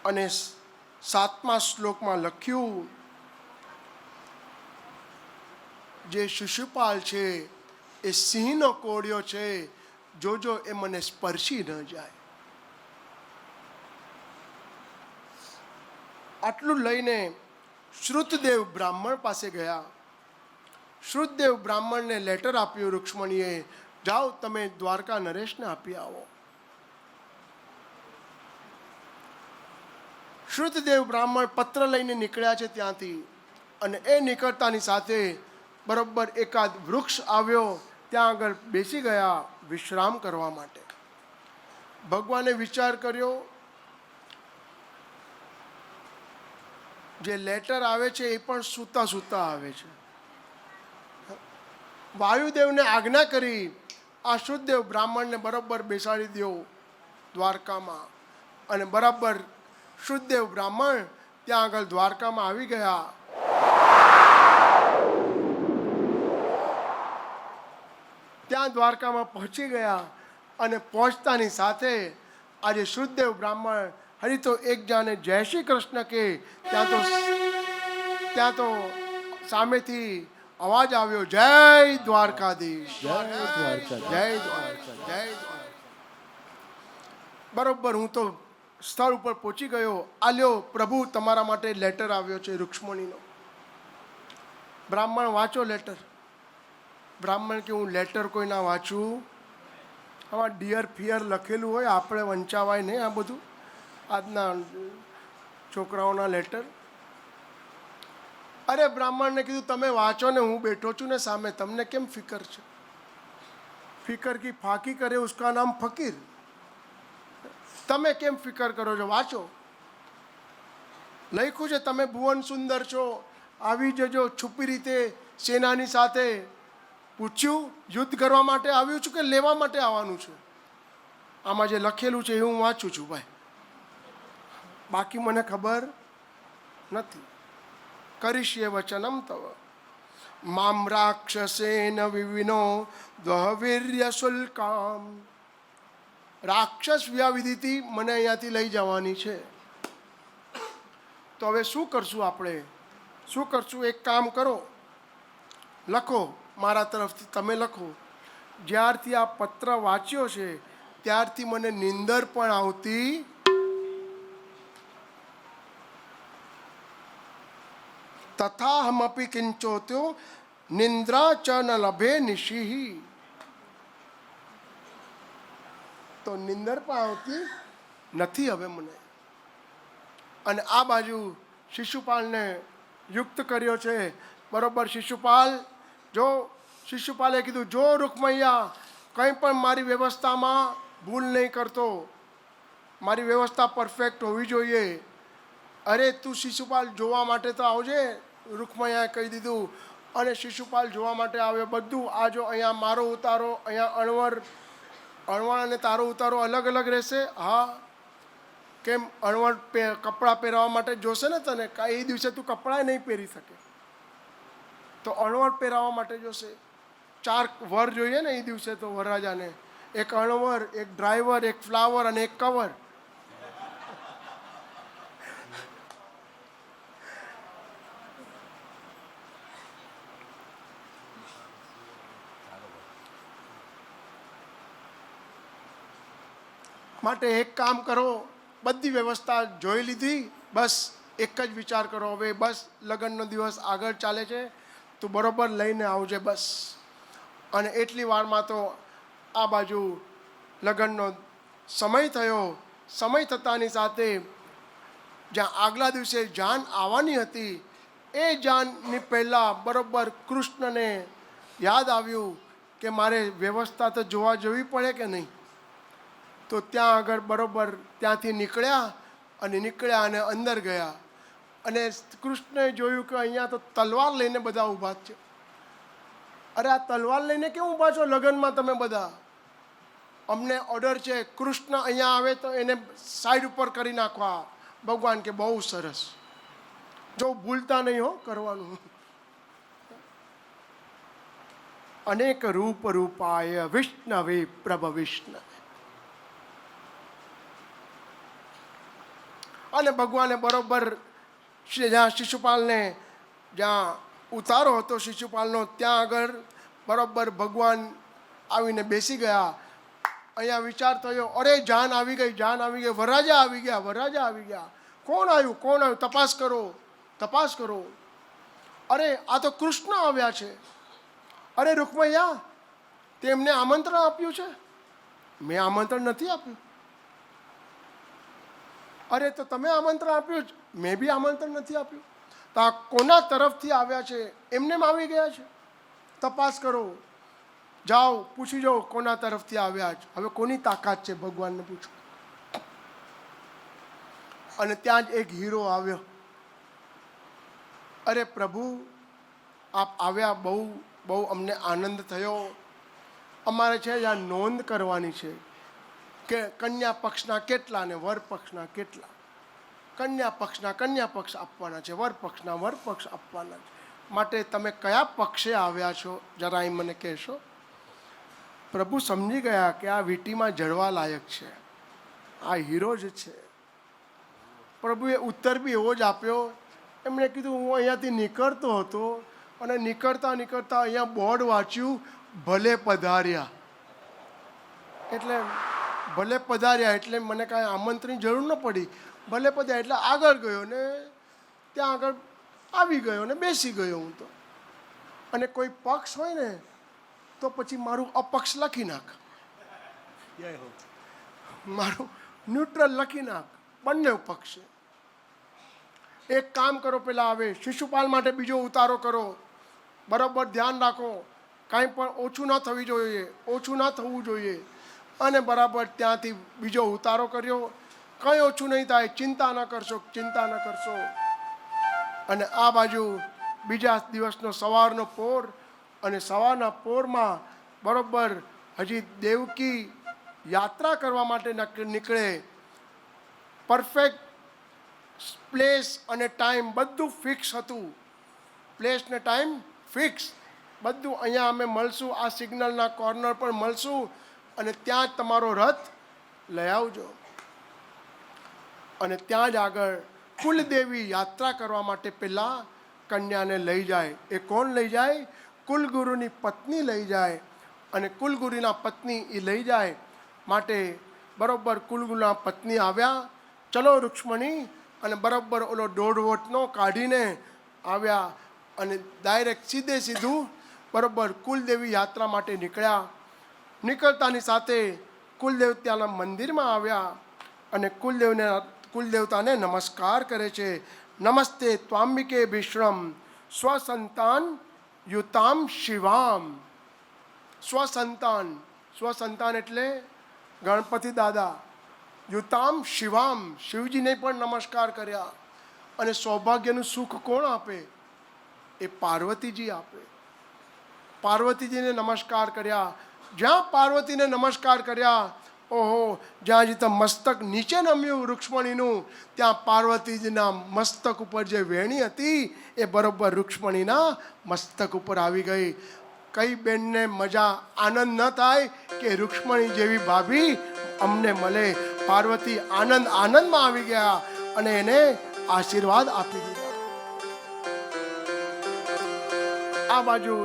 અને 7મા શ્લોકમાં લખ્યું, જે શિશુપાલ છે એ સિંહનો કોળિયો છે, જોજો એ મને સ્પર્શી ન જાય. આટલું લઈને શ્રુતદેવ બ્રાહ્મણ પાસે ગયા. શ્રુતદેવ બ્રાહ્મણને લેટર આપ્યું રૂક્ષ્મણીએ, જાઓ તમે દ્વારકા નરેશને આપી આવો. શ્રુતદેવ બ્રાહ્મણ પત્ર લઈને નીકળ્યા છે ત્યાંથી, અને એ નીકળતાની સાથે બરોબર એકાદ વૃક્ષ આવ્યો, ત્યાં આગળ બેસી ગયા વિશ્રામ કરવા માટે. ભગવાને વિચાર કર્યો, જે લેટર આવે છે એ પણ સૂતા સૂતા આવે છે. વાયુદેવને આજ્ઞા કરી આ શુદ્ધદેવ બ્રાહ્મણને બરાબર બેસાડી દો દ્વારકામાં, અને બરાબર શુદ્ધદેવ બ્રાહ્મણ ત્યાં આગળ દ્વારકામાં આવી ગયા. ત્યાં દ્વારકામાં પહોંચી ગયા અને પહોંચતાની સાથે આજે શુદ્ધદેવ બ્રાહ્મણ હરી તો એક જાને જય શ્રી કૃષ્ણ કે ત્યાં તો સામેથી અવાજ આવ્યો, જય દ્વારકાધીશ, જય દ્વારકાધીશ. જય દ્વારકા, જય દ્વારકા. બરોબર હું તો સ્થળ ઉપર પહોંચી ગયો. આલ્યો પ્રભુ તમારા માટે લેટર આવ્યો છે રૂક્ષ્મણીનો. બ્રાહ્મણ વાંચો લેટર. બ્રાહ્મણ કે હું લેટર કોઈ ના વાંચું, આમાં ડિયર ફિયર લખેલું હોય, આપણે વંચાવાય નહીં આ બધું આજના છોકરાઓના લેટર. અરે બ્રાહ્મણને કીધું તમે વાંચો ને, હું બેઠો છું ને સામે, તમને કેમ ફિકર છે? ફિકર કી ફાકી કરે ઉસકા નામ ફકીર. તમે કેમ ફિકર કરો છો? વાંચો. લખ્યું છે તમે ભુવન સુંદર છો, આવી જજો છુપી રીતે સેનાની સાથે. પૂછ્યું યુદ્ધ કરવા માટે આવ્યું છું કે લેવા માટે આવવાનું છે? આમાં જે લખેલું છે એ હું વાંચું છું ભાઈ, બાકી મને ખબર નથી. કરીશ્યે વચનમ તવ મામ રાક્ષસેન વિવિનો દ્વહવીર્ય શુલ્કામ. રાક્ષસ વ્યાવિધિથી મને અહીંયાથી લઈ જવાની છે. તો હવે શું કરશું આપણે? શું કરશું? એક કામ કરો, લખો મારા તરફથી, તમે લખો. જ્યારથી આ પત્ર વાંચ્યો છે ત્યારથી મને નિંદર પણ આવતી તથા હમપી કિંચોત્યો નિંદ્રા ચ ન લભે નિશિહી. તો નિંદર પણ આવતી નથી હવે મને. અને આ બાજુ શિશુપાલને યુક્ત કર્યો છે. બરોબર શિશુપાલ, જો શિશુપાલે કીધું જો રૂકમૈયા કંઈ પણ મારી વ્યવસ્થામાં ભૂલ નહીં કરતો, મારી વ્યવસ્થા પરફેક્ટ હોવી જોઈએ. અરે તું શિશુપાલ જોવા માટે તો આવજે, રૂકમૈયાએ કહી દીધું. અને શિશુપાલ જોવા માટે આવ્યો. બધું આ જો અહીંયા મારો ઉતારો, અહીંયા અણવર અને તારો ઉતારો અલગ અલગ રહેશે. હા, કેમ? અણવર કપડાં પહેરવા માટે જોશે ને તને, કાંઈ એ દિવસે તું કપડાં નહીં પહેરી શકે, તો અણવર પહેરાવવા માટે જોશે. 4 વર જોઈએ ને એ દિવસે તો વરરાજાને, એક અણવર, એક ડ્રાઈવર, એક ફ્લાવર અને એક કવર. માટે એક કામ કરો, બધી વ્યવસ્થા જોઈ લીધી, બસ એક જ વિચાર કરો હવે, બસ લગ્નનો દિવસ આગળ ચાલે છે, તું બરોબર લઈને આવજે બસ. અને એટલી વારમાં તો આ બાજુ લગ્નનો સમય થયો. સમય થતાની સાથે જ્યાં આગલા દિવસે જાન આવવાની હતી એ જાનની પહેલાં બરોબર કૃષ્ણને યાદ આવ્યું કે મારે વ્યવસ્થા તો જોવા જવી પડે કે નહીં. તો ત્યાં આગળ બરોબર ત્યાંથી નીકળ્યા અને અંદર ગયા. અને કૃષ્ણએ જોયું કે અહીંયા તો તલવાર લઈને બધા ઊભા છે. અરે આ તલવાર લઈને કેમ ઊભા છો લગ્નમાં તમે બધા? અમને ઓર્ડર છે, કૃષ્ણ અહીંયા આવે તો એને સાઈડ ઉપર કરી નાખવા. ભગવાન કે બહુ સરસ, જો ભૂલતા નહીં હો કરવાનું. અનેક રૂપ રૂપાય વિષ્ણવે પ્રભ વિષ્ણવે. અને ભગવાને બરોબર જ્યાં શિશુપાલને, જ્યાં ઉતારો હતો શિશુપાલનો, ત્યાં આગળ બરોબર ભગવાન આવીને બેસી ગયા. અહીંયા વિચાર થયો, અરે જાન આવી ગઈ, જાન આવી ગઈ, વરરાજા આવી ગયા, વરરાજા આવી ગયા. કોણ આવ્યું, કોણ આવ્યું? તપાસ કરો, તપાસ કરો. અરે આ તો કૃષ્ણ આવ્યા છે. અરે રૂકમૈયા, તેમને આમંત્રણ આપ્યું છે? મેં આમંત્રણ નથી આપ્યું. અરે તો તમે આમંત્રણ આપ્યું જ, મેં બી આમંત્રણ નથી આપ્યું. તો આ કોના તરફથી આવ્યા છે? એમનેમ આવી ગયા છે. તપાસ કરો, જાઓ પૂછી જાઓ કોના તરફથી આવ્યા છે. હવે કોની તાકાત છે ભગવાનને પૂછો. અને ત્યાં જ એક હીરો આવ્યો. અરે પ્રભુ આપ આવ્યા, બહુ બહુ અમને આનંદ થયો. અમારે છે આ નોંધ કરવાની છે કે કન્યા પક્ષના કેટલા ને વર પક્ષના કેટલા. કન્યા પક્ષ આપવાના છે, વર પક્ષ આપવાના છે. માટે તમે કયા પક્ષે આવ્યા છો જરા અહીં મને કહેશો? પ્રભુ સમજી ગયા કે આ વીંટીમાં જડવા લાયક છે, આ હીરો જ છે. પ્રભુએ ઉત્તર બી એવો જ આપ્યો. એમણે કીધું હું અહીંયાથી નીકળતો હતો અને નીકળતા અહીંયા બોર્ડ વાંચ્યું, ભલે પધાર્યા. એટલે ભલે પધાર્યા એટલે મને કાંઈ આમંત્રણની જરૂર ન પડી. ભલે પધાર્યા એટલે આગળ ગયો ને ત્યાં આગળ આવી ગયો ને બેસી ગયો હું તો. અને કોઈ પક્ષ હોય ને તો પછી મારું અપક્ષ લખી નાખ, મારું ન્યુટ્રલ લખી નાખ, બંને પક્ષે. એક કામ કરો, પેલા આવે શિશુપાલ માટે બીજો ઉતારો કરો, બરાબર ધ્યાન રાખો, કાંઈ પણ ઓછું ના થવું જોઈએ. અને બરાબર ત્યાંથી બીજો ઉતારો કર્યો, કંઈ ઓછું નહીં થાય, ચિંતા ન કરશો. અને આ બાજુ બીજા દિવસનો સવારનો પોર, અને સવારના પોરમાં બરાબર હજી દેવકી યાત્રા કરવા માટે નીકળે. પરફેક્ટ પ્લેસ અને ટાઈમ બધું ફિક્સ હતું. પ્લેસ ને ટાઈમ ફિક્સ બધું. અહીંયા અમે મળશું, આ સિગ્નલના કોર્નર પર મળશું અને ત્યાં જ તમારો રથ લઈ આવજો. અને ત્યાં જ આગળ કુલદેવી યાત્રા કરવા માટે પહેલાં કન્યાને લઈ જાય. એ કોણ લઈ જાય? કુલગુરુની પત્ની લઈ જાય. અને કુલગુરુના પત્ની એ લઈ જાય માટે બરાબર કુલગુરુના પત્ની આવ્યા, ચલો રૂક્ષ્મણી, અને બરાબર ઓલો 1.5 વોટનો કાઢીને આવ્યા અને ડાયરેક્ટ સીધું બરાબર કુલદેવી યાત્રા માટે નીકળ્યા. નીકળતાની સાથે કુલદેવતાના મંદિરમાં આવ્યા અને કુલદેવતાને નમસ્કાર કરે છે. નમસ્તે ત્વાંબિકે વિશ્રમ સ્વસંતાન યુતામ શિવામ. સ્વસંતાન એટલે ગણપતિ દાદા. યુતામ શિવામ, શિવજીને પણ નમસ્કાર કર્યા. અને સૌભાગ્યનું સુખ કોણ આપે? એ પાર્વતીજી આપે. પાર્વતીજીને નમસ્કાર કર્યા. જ્યાં પાર્વતીને નમસ્કાર કર્યા, ઓહો, જ્યાં જીતા મસ્તક નીચે નમ્યું રૂક્ષ્મણીનું, ત્યાં પાર્વતીજીના મસ્તક ઉપર જે વેણી હતી એ બરોબર રૂક્ષ્મણીના મસ્તક ઉપર આવી ગઈ. કઈ બેનને મજા આનંદ ન થાય કે રૂક્ષ્મણી જેવી ભાભી અમને મળે? પાર્વતી આનંદમાં આવી ગયા અને એને આશીર્વાદ આપી દીધા. આ બાજુ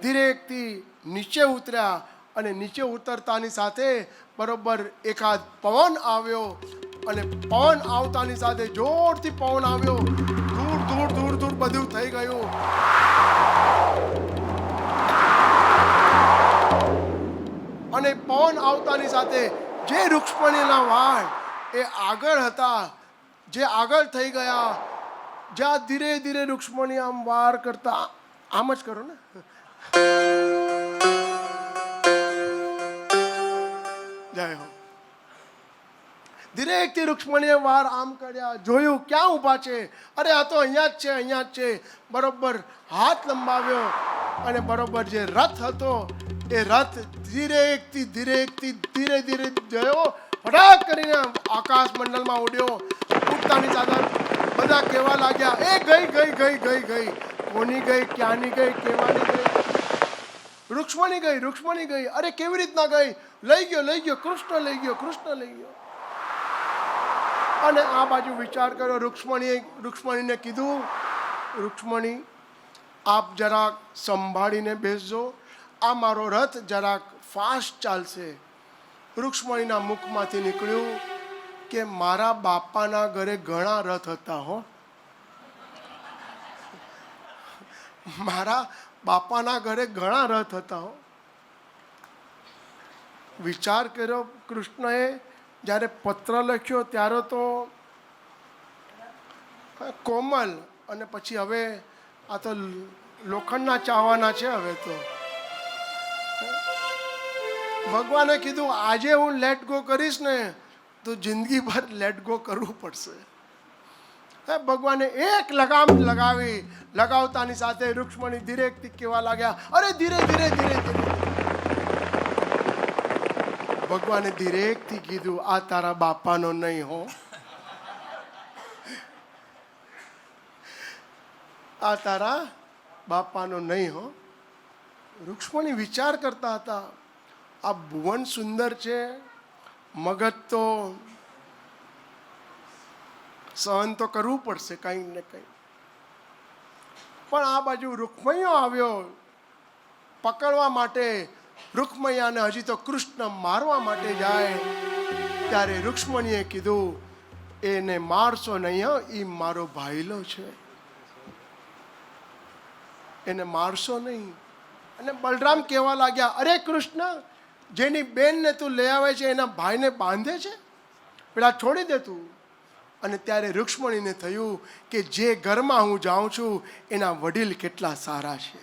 ધીરેકથી નીચે ઉતર્યા અને નીચે ઉતરતાની સાથે બરોબર એકાદ પવન આવ્યો. અને પવન આવતાની સાથે જોરથી પવન આવ્યો, દૂર બધું થઈ ગયું. અને પવન આવતાની સાથે જે રૂક્ષ્મણીના વાળ એ આગળ હતા, જે આગળ થઈ ગયા, જ્યાં ધીરે રૂક્ષ્મણી આમ વાર કરતા, આમ જ કરો ને, જય હો. ધીરેકથી રૂક્ષ્મણીએ વાર આમ કર્યા, જોયું ક્યાં ઊભા છે, અરે આ તો અહીંયા જ છે. બરોબર હાથ લંબાવ્યો અને બરોબર જે રથ હતો એ રથ ધીરે ગયો, ફટાક કરીને આકાશ મંડળમાં ઉડ્યો. ઉડતાની સાથે બધા કહેવા લાગ્યા, એ ગઈ. કોની ગઈ, ક્યાંની ગઈ, કેવાની ગઈ? રૂક્ષ્મણી ગઈ. અરે કેવી રીતના ગઈ? લઈ ગયો, કૃષ્ણ લઈ ગયો. અને આ બાજુ વિચાર કર્યો, રૂક્ષ્મણીને કીધું, રૂક્ષ્મણી આપ જરાક સંભાળીને બેસજો, આ મારો રથ જરાક ફાસ્ટ ચાલશે. રૂક્ષ્મણીના મુખમાંથી નીકળ્યું કે મારા બાપાના ઘરે ઘણા રથ હતા હો. મારા બાપાના ઘરે ઘણા રથ હતા હો. વિચાર કર્યો કૃષ્ણએ, જ્યારે પત્ર લખ્યો ત્યારે તો કોમલ, અને પછી હવે આ તો લોખંડના ચાહવાના છે. હવે તો ભગવાને કીધું આજે હું લેટ ગો કરીશ ને તો જિંદગીભર લેટ ગો કરવું પડશે. ભગવાને એક લગામ લગાવતાની સાથે રૂક્ષ્મણી ધીરેકથી કહેવા લાગ્યા, અરે ધીરે. ભગવાને ધીરેકથી કીધું, આ તારા બાપાનો નહીં હો, આ તારા બાપાનો નહીં હો. રૂક્ષ્મણી વિચાર કરતા હતા, આ ભુવન સુંદર છે, મગજ તો સહન તો કરવું પડશે કંઈ ને કંઈ. પણ આ બાજુ રૂક્મૈયો આવ્યો પકડવા માટે. રૂક્મૈયાને હજી તો કૃષ્ણ મારવા માટે જાય ત્યારે રૂક્ષ્મણીએ કીધું, એને મારશો નહીં, એ મારો ભાઈલો છે, એને મારશો નહીં. અને બલરામ કહેવા લાગ્યા, અરે કૃષ્ણ, જેની બેનને તું લઈ આવે છે એના ભાઈને બાંધે છે, પેલા છોડી દે તું. અને ત્યારે રૂક્ષ્મણીને થયું કે જે ઘરમાં હું જાઉં છું એના વડીલ કેટલા સારા છે,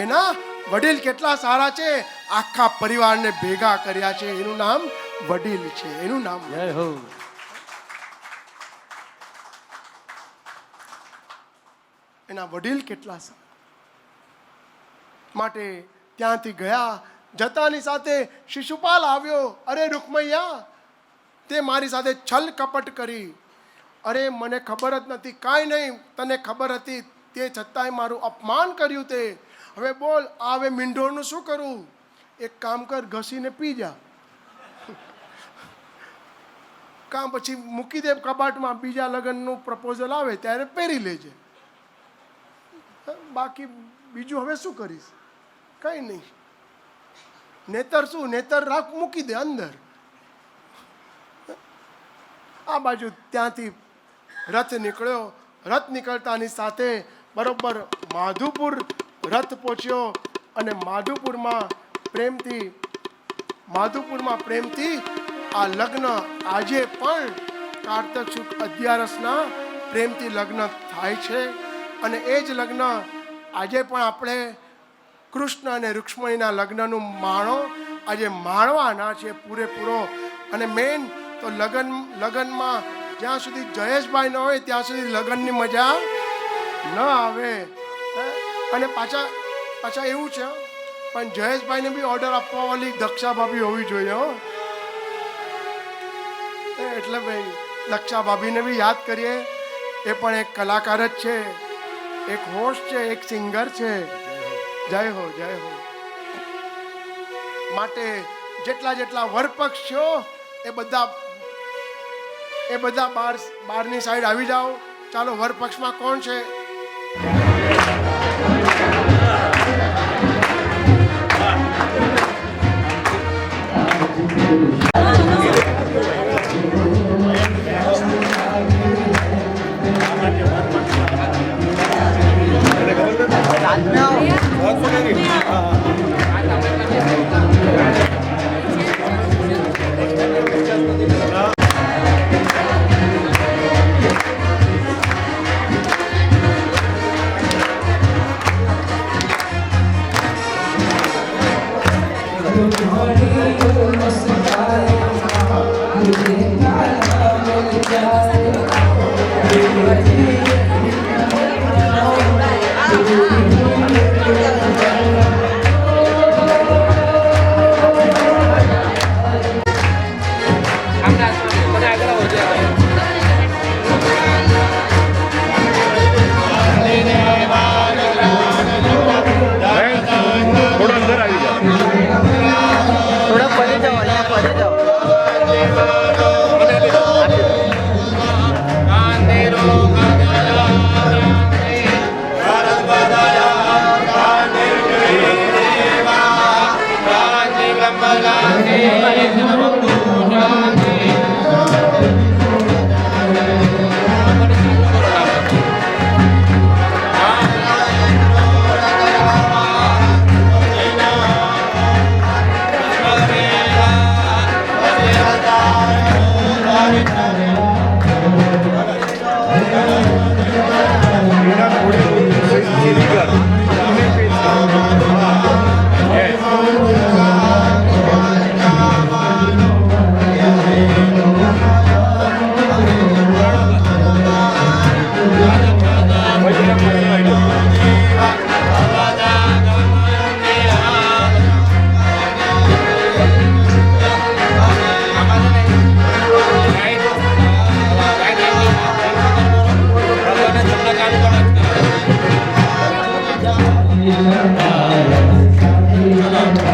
એના વડીલ કેટલા સારા છે, આખા પરિવારને ભેગા કર્યા છે, એનું નામ વડીલ છે, એનું નામ. જય હો. એના વડીલ કેટલા સારા. માટે ત્યાંથી ગયા. જતાની સાથે શિશુપાલ આવ્યો. અરે રૂક્મૈયા, તે મારી સાથે છલ કપટ કરી. અરે મને ખબર જ નથી. કાંઈ નહીં, તને ખબર હતી તે છતાંય મારું અપમાન કર્યું. તે હવે બોલ, આ હવે મીંઢોળનું શું કરું? એક કામ કર, ઘસીને પી જા, કામ પછી મૂકી દે કબાટમાં. બીજા લગ્નનું પ્રપોઝલ આવે ત્યારે પહેરી લેજે. બાકી બીજું હવે શું કરીશ? કંઈ નહીં. નેતર શું, નેતર રાખ, મૂકી દે અંદર. આ બાજુ ત્યાંથી રથ નીકળ્યો. રથ નીકળતાની સાથે બરોબર માધુપુર રથ પહોંચ્યો. અને માધુપુરમાં પ્રેમથી આ લગ્ન આજે પણ કારતક સુદ 11 પ્રેમથી લગ્ન થાય છે. અને એ જ લગ્ન આજે પણ આપણે કૃષ્ણ અને રૂક્ષ્મણીના લગ્નનું આજે માણવાના છે પૂરેપૂરો. અને મેન તો લગ્નમાં જ્યાં સુધી જયેશભાઈ ન હોય ત્યાં સુધી લગ્નની મજા ન આવે. અને પાછા એવું છે, પણ જયેશભાઈને બી ઓર્ડર આપવા વાળી દક્ષા ભાભી હોવી જોઈએ હો. એટલે ભાઈ દક્ષા ભાભીને બી યાદ કરીએ. એ પણ એક કલાકાર જ છે, એક હોસ્ટ છે, એક સિંગર છે. જય હો, જય હો. માટે જેટલા વરપક્ષ છો એ બધા બહારની સાઈડ આવી જાઓ. ચાલો, વરપક્ષમાં કોણ છે?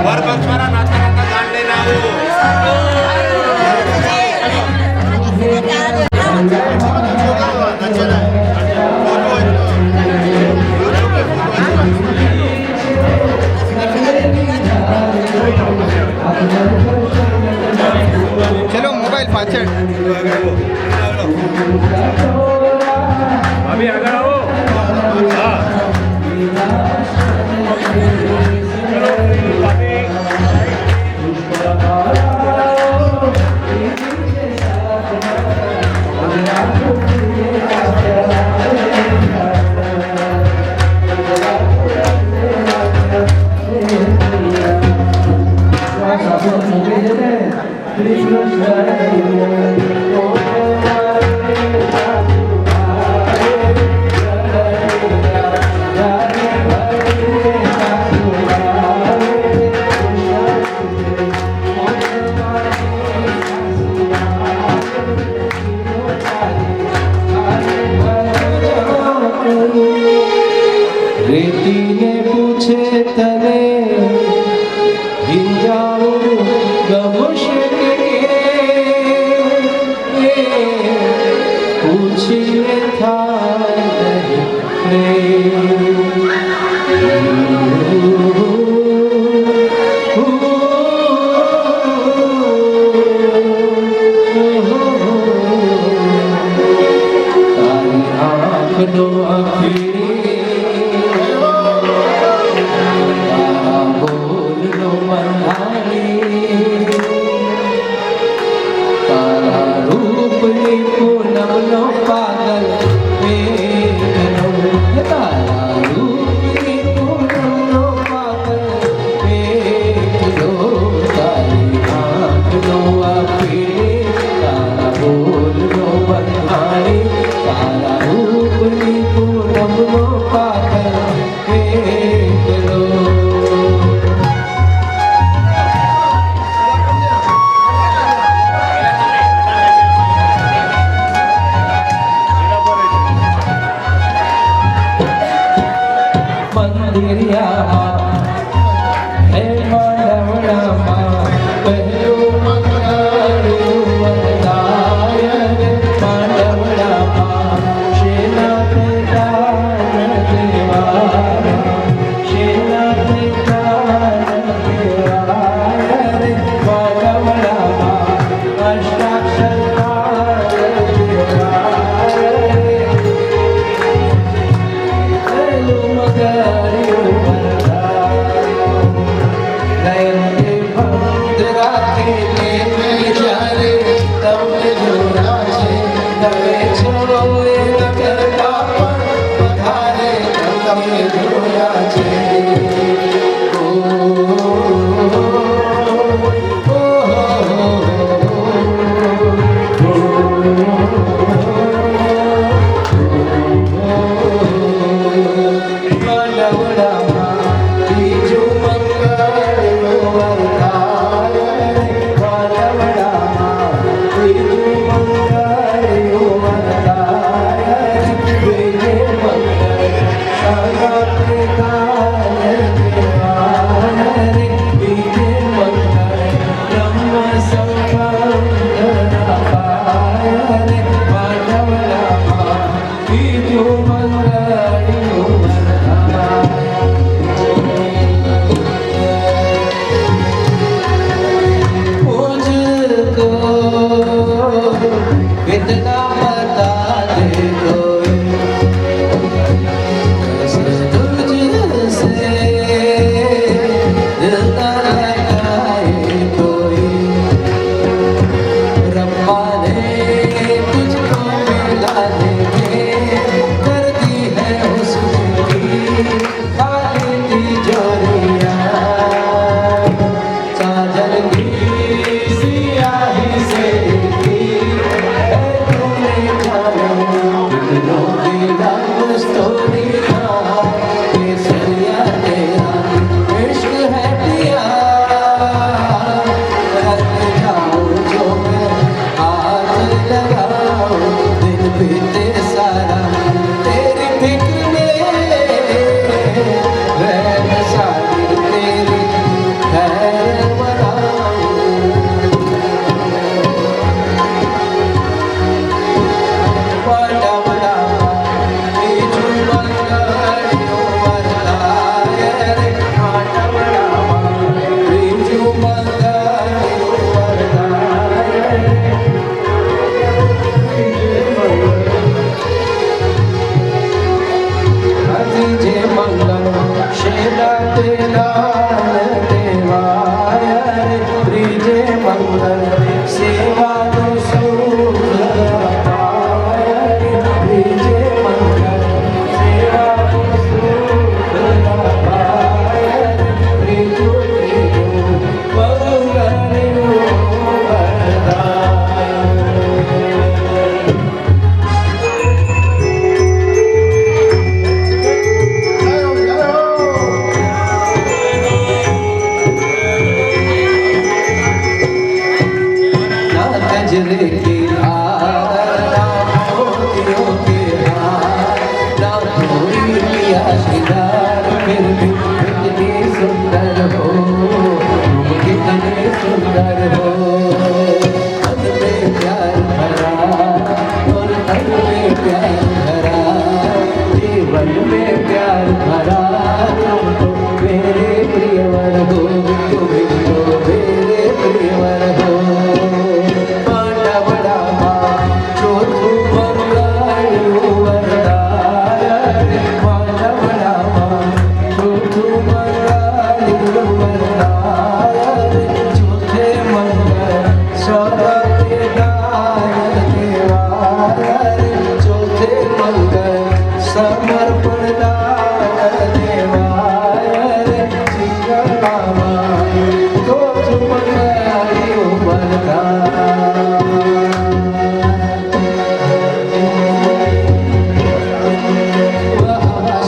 वर पक्षवाला नाचता नाचता गाण लઈને ચલો મોબાઈલ પાછળ ભાભી આગળ આવો હા રેતીને પૂછે તને હિંજાવું ગમશે કે પૂછીને થાય તારી આંખનો આખી તમે राशीदार फिर भी कितनी सुंदर हो तुम कितने सुंदर हो मन में प्यार भरा और तन में प्यार भरा जीवन में प्यार भरा तुम तो मेरे प्रियवर हो तुम तो मेरे प्रियवर हो पांडवड़ा चोथु मंगलू वरदाय पांडवड़ा चोथु मंगलू वरदाय चौथे मंगल सौरभ्य दाय देवाय चौथे मंगल समर्पण दाय देवाय चिंगलामा चौथु मंगलू वरदाय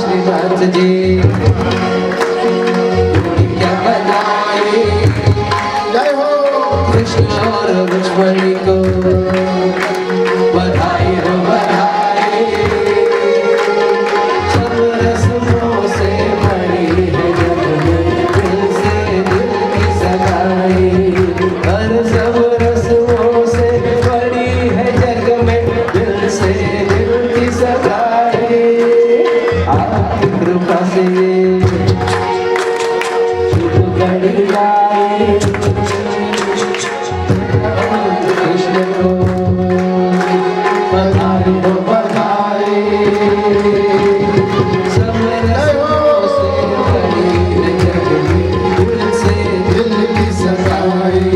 श्रीनाथ जी क्या बनाए જય હો कृष्ण और लक्ष्मण को बधाई हो बधाई सब रस्मों से बड़ी है जग में दिल से दिल की सगाई हर सब रस्मों से बड़ी है जग में दिल से दिल की सगाई आपकी कृपा से शुभ घड़ी आई कृष्ण को बधाई हो बधाई सब रस्मों से बड़ी है जग में दिल से दिल की सगाई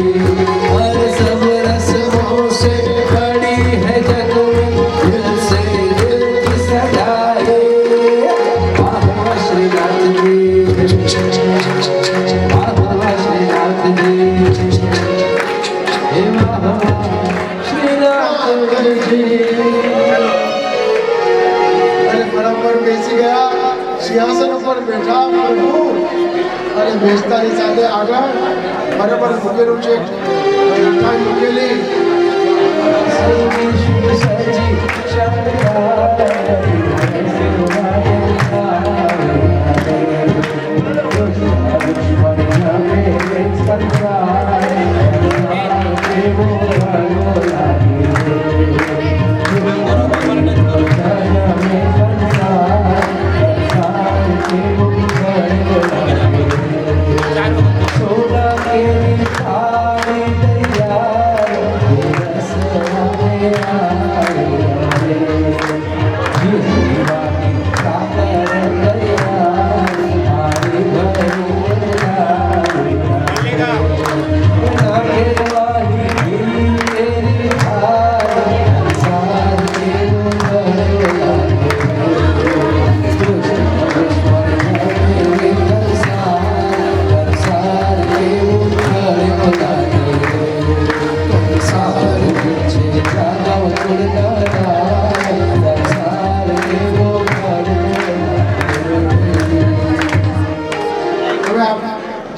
और सब रस्मों से बड़ी है जग में दिल से दिल की सगाई वाह श्रीनाथ जी वाह श्रीनाथ जी हे वाह श्रीनाथ जी અને બરાબર બેસી ગયા સિંહાસન ઉપર બેઠા પ્રભુ અને બેસતાની સાથે આગળ બરાબર મૂકેલું છે મીઠાઈ મૂકેલી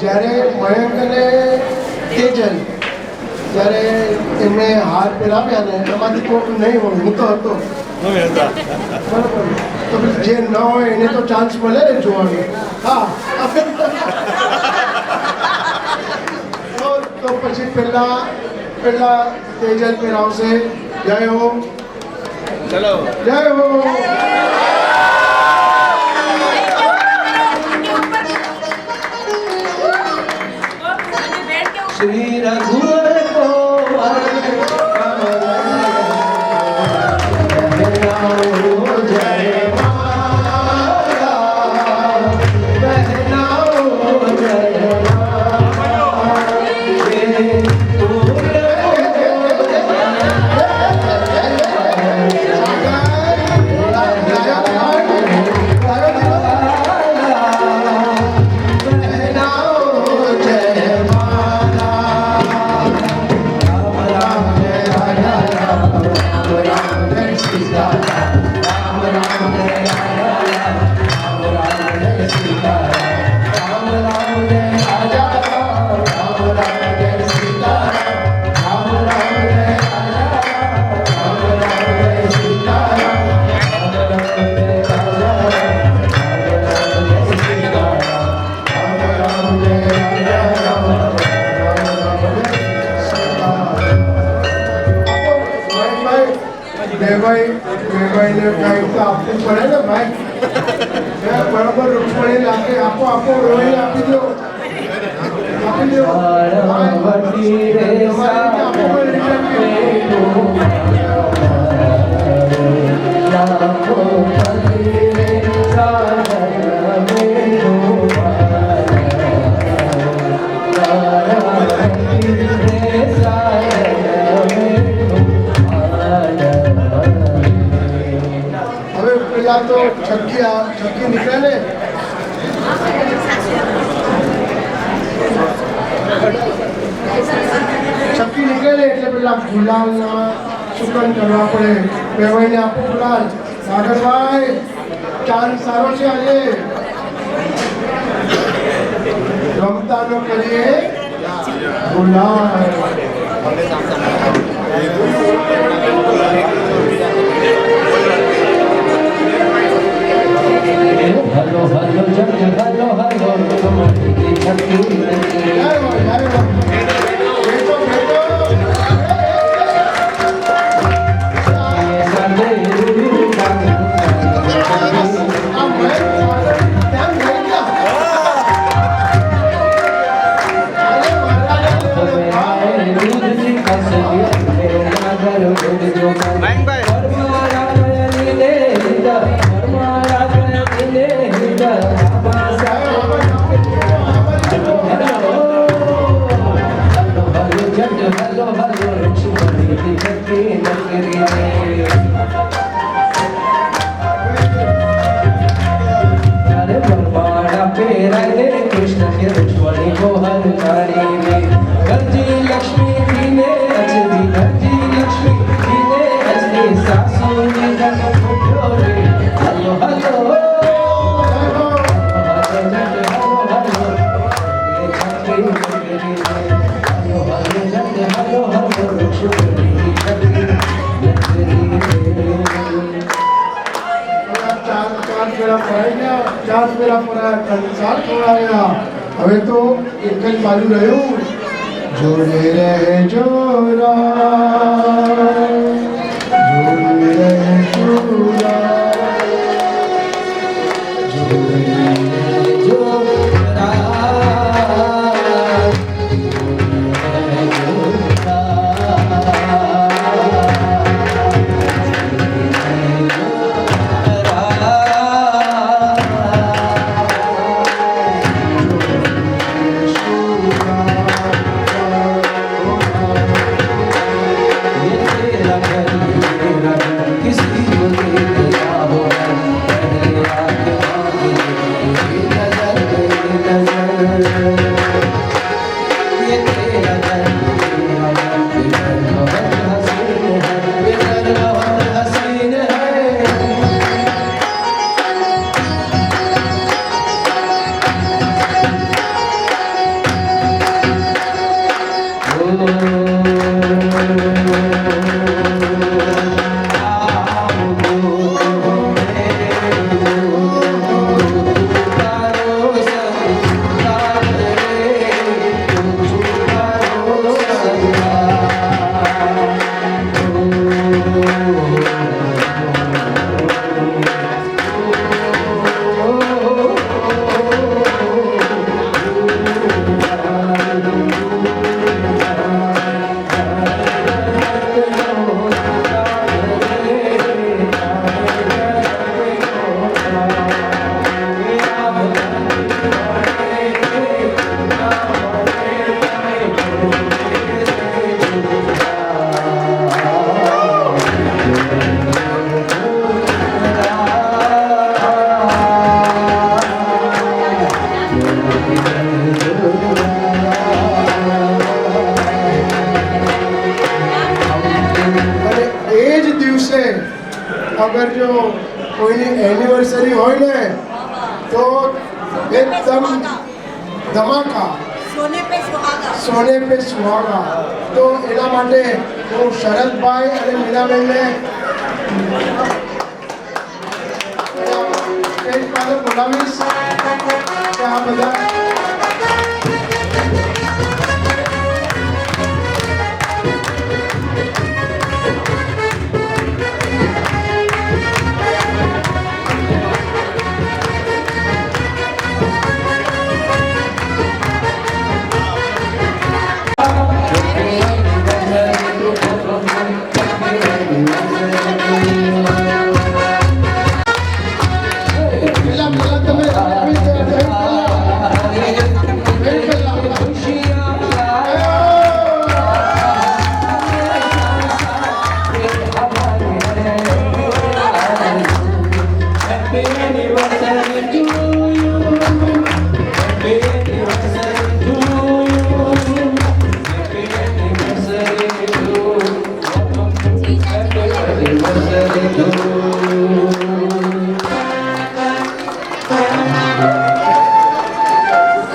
જ્યારે મયંક અને તેજલ જ્યારે એમણે હાર પહેરાવ્યા ને એમાંથી કોઈક નહીં હોય હું તો હતો બરાબર તો પછી જે ન હોય એને તો ચાન્સ મળે ને જોવાનો હા તો પછી પહેલા તેજલ પહેરાવશે જય હો ચલો જય હો श्री रघुवर को जय माता बहनाओ जय રાજા ભાઈ વેવાઈને કાંઈ તો આપવું પડે ને ભાઈ બરાબર રૂપમણી લાગે આપો વેવાઈને આપી દો વટી રે લાખો પતિ રે સાગર મેલું હવે પેલા તો છક્કી નીકળે ને છક્કી નીકળે એટલે પેલા ગુલાલના સુકન કરવા પડે વેવાઈને આપો ગુલાલ સાગરભાઈ ચાંદ સારો છે આજે રમતાનો કરીએ ગુલાલ હલો હલો જગ હલો હલો તમારી છક્કી નથી कृष्ण के रुक्मणी को हर काली में गंजी लक्ष्मी जी ने अजदी गंजी लक्ष्मी जी ने अजदी सासू जी का उठो रे हलो हलो હવે તો એક જ બાજુ રહ્યું જોડે રહેજો જોડે રહેજો જોડે રહેજો अगर जो कोई एनिवर्सरी हो तो एकदम धमाका सोने पे सुहागा तो एना माटे હું શરદભાઈ અને મીનાબેનને સ્ટેજ પાસે બોલાવીશ કે આ બધા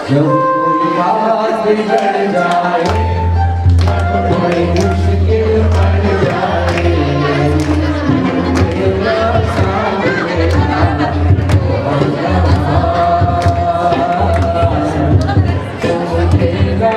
जब कोई बात बिगड़ जाए, कोई मुश्किल पड़ जाए, तेरा सामने तेरा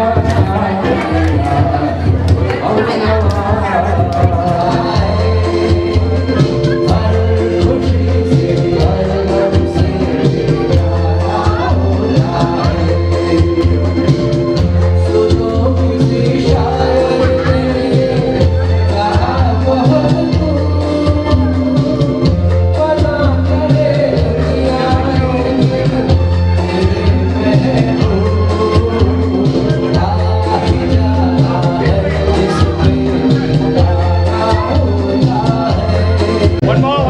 One more.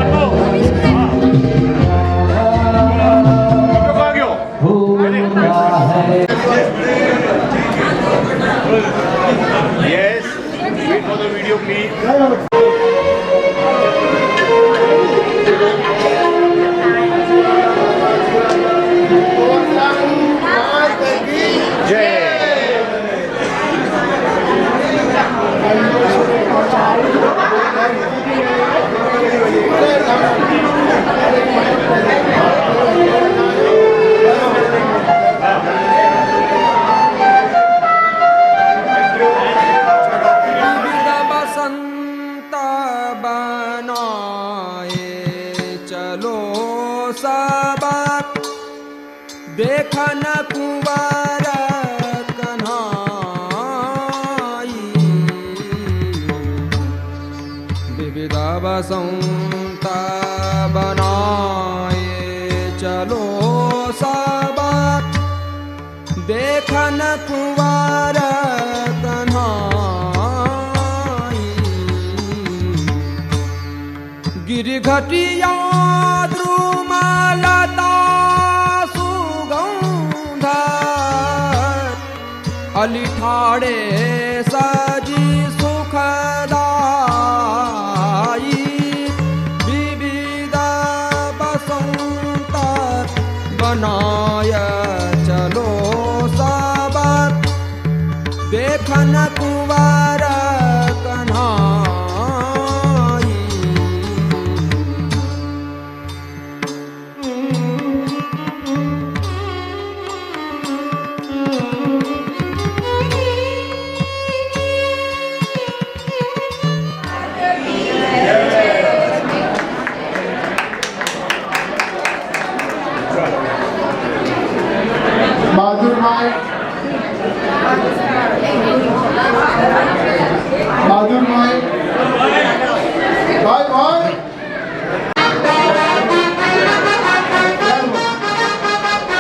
Video Fagio. Yes. Wait for the video, please. विविध बसंत बनाए चलो सब देखन कुंवर कन्हाई विविध बसंत बनाए चलो सब देखन कुंवर कन्हाई गिरघटिया द्रुमलता सुगंध अली ठाड़े सजी सुखदाई विविध बसंत बनाय चलो सब देखन कुंवर कन्हाई बहादुर भाई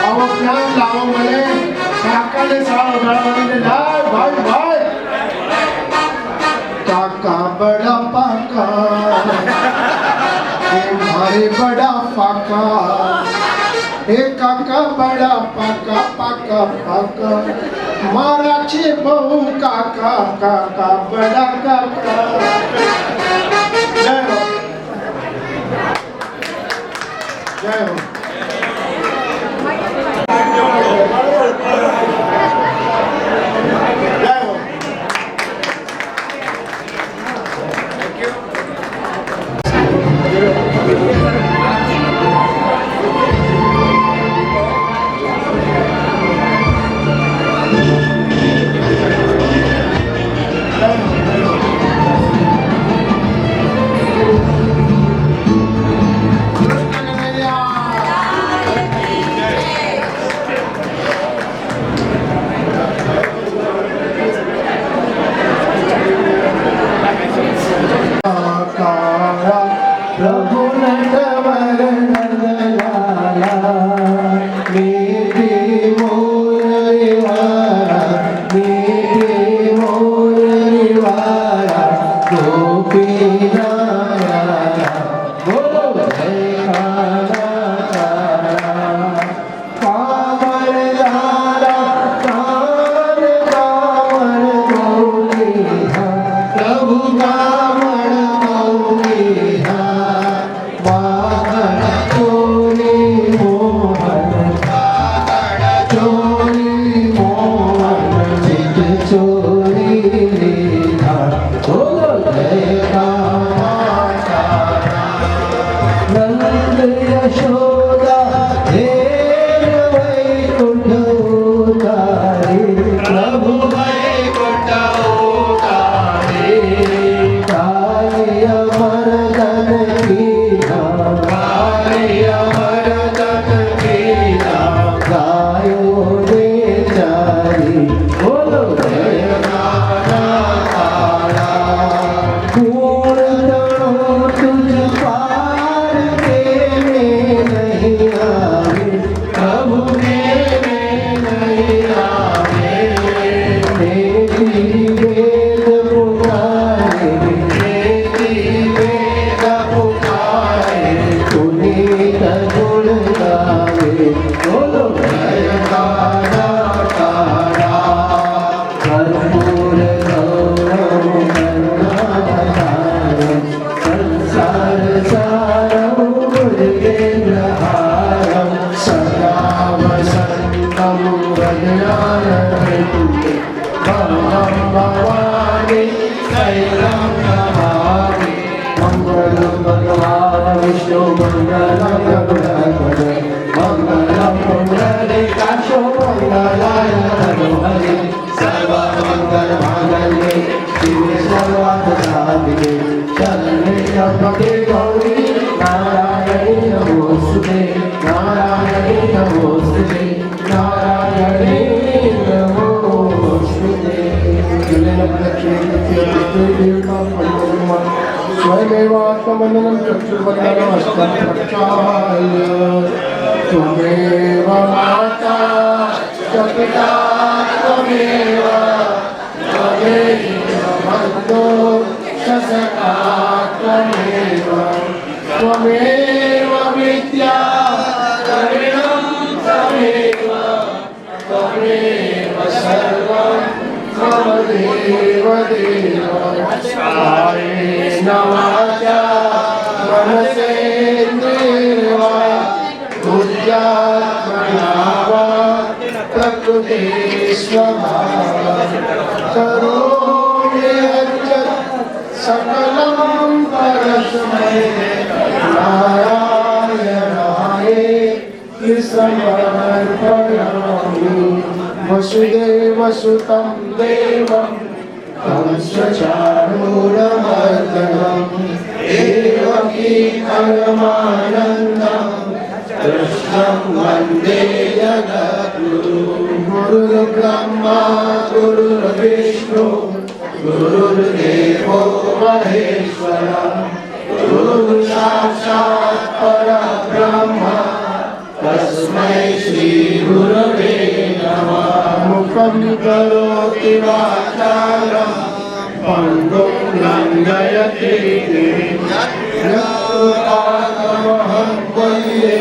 આવો ક્યાં લાવો મને કાકાને સારો મેળવવાની લાય ભાઈ કાકા બડા પાકા એ મારે બડા પાકા એ કાકા બડા પાકા મારા છે બહુ કાકા બડા કાકા જય હો જય હો જય હો બોલો જયકારા તારા કર્પૂર ગૌરવ કરુણાધારમ સંસાર સારમ ભુજગેન્દ્રહારમ સદા વસંતમ વદનારવિંદે ભવમ ભવાની શૈલમ નમામિ મંગલમ ભગવાન વિષ્ણુ મંગલમ ગરુડધ્વજ મંગલમ પુંડરીકાક્ષો મંગલાય તનોહરે સર્વમંગલ માંગલ્યે શિવે સર્વાર્થસાધિકે શરણે ત્ર્યંબકે ગૌરી નારાયણી નમોસ્તુતે નારાયણી નમોસ્તુતે નારાયણી નમોસ્તુતે स्वयमेवात्मवन्दनं चक्षुर्वन्दनमस्तं प्रक्षाल्य त्वमेव माता च पिता त्वमेव बन्धो च सखा त्वमेव त्वमेव विद्या करणं त्वमेव त्वमेव सर्वं मम देव देव कायेन वाचा मनसेन्द्रियर्वा बुद्ध्यात्मना वा प्रकृते स्वभावात् करोमि यच्च सकलं परस्मै नारायणाय समर्पयामि वसुदेवसुतं देवं कंसचाणूरमर्दनं देवकी परमानन्दं कृष्णं वन्दे जगद्गुरुं गुरुर्ब्रह्मा गुरुर्विष्णु गुरुर्देवो महेश्वरः गुरुर्साक्षात् परब्रह्म तस्मै श्रीगुरवे नमः मुखं करोति वाचालं पङ्गुं लङ्घयति यत्कृपातमहं वन्दे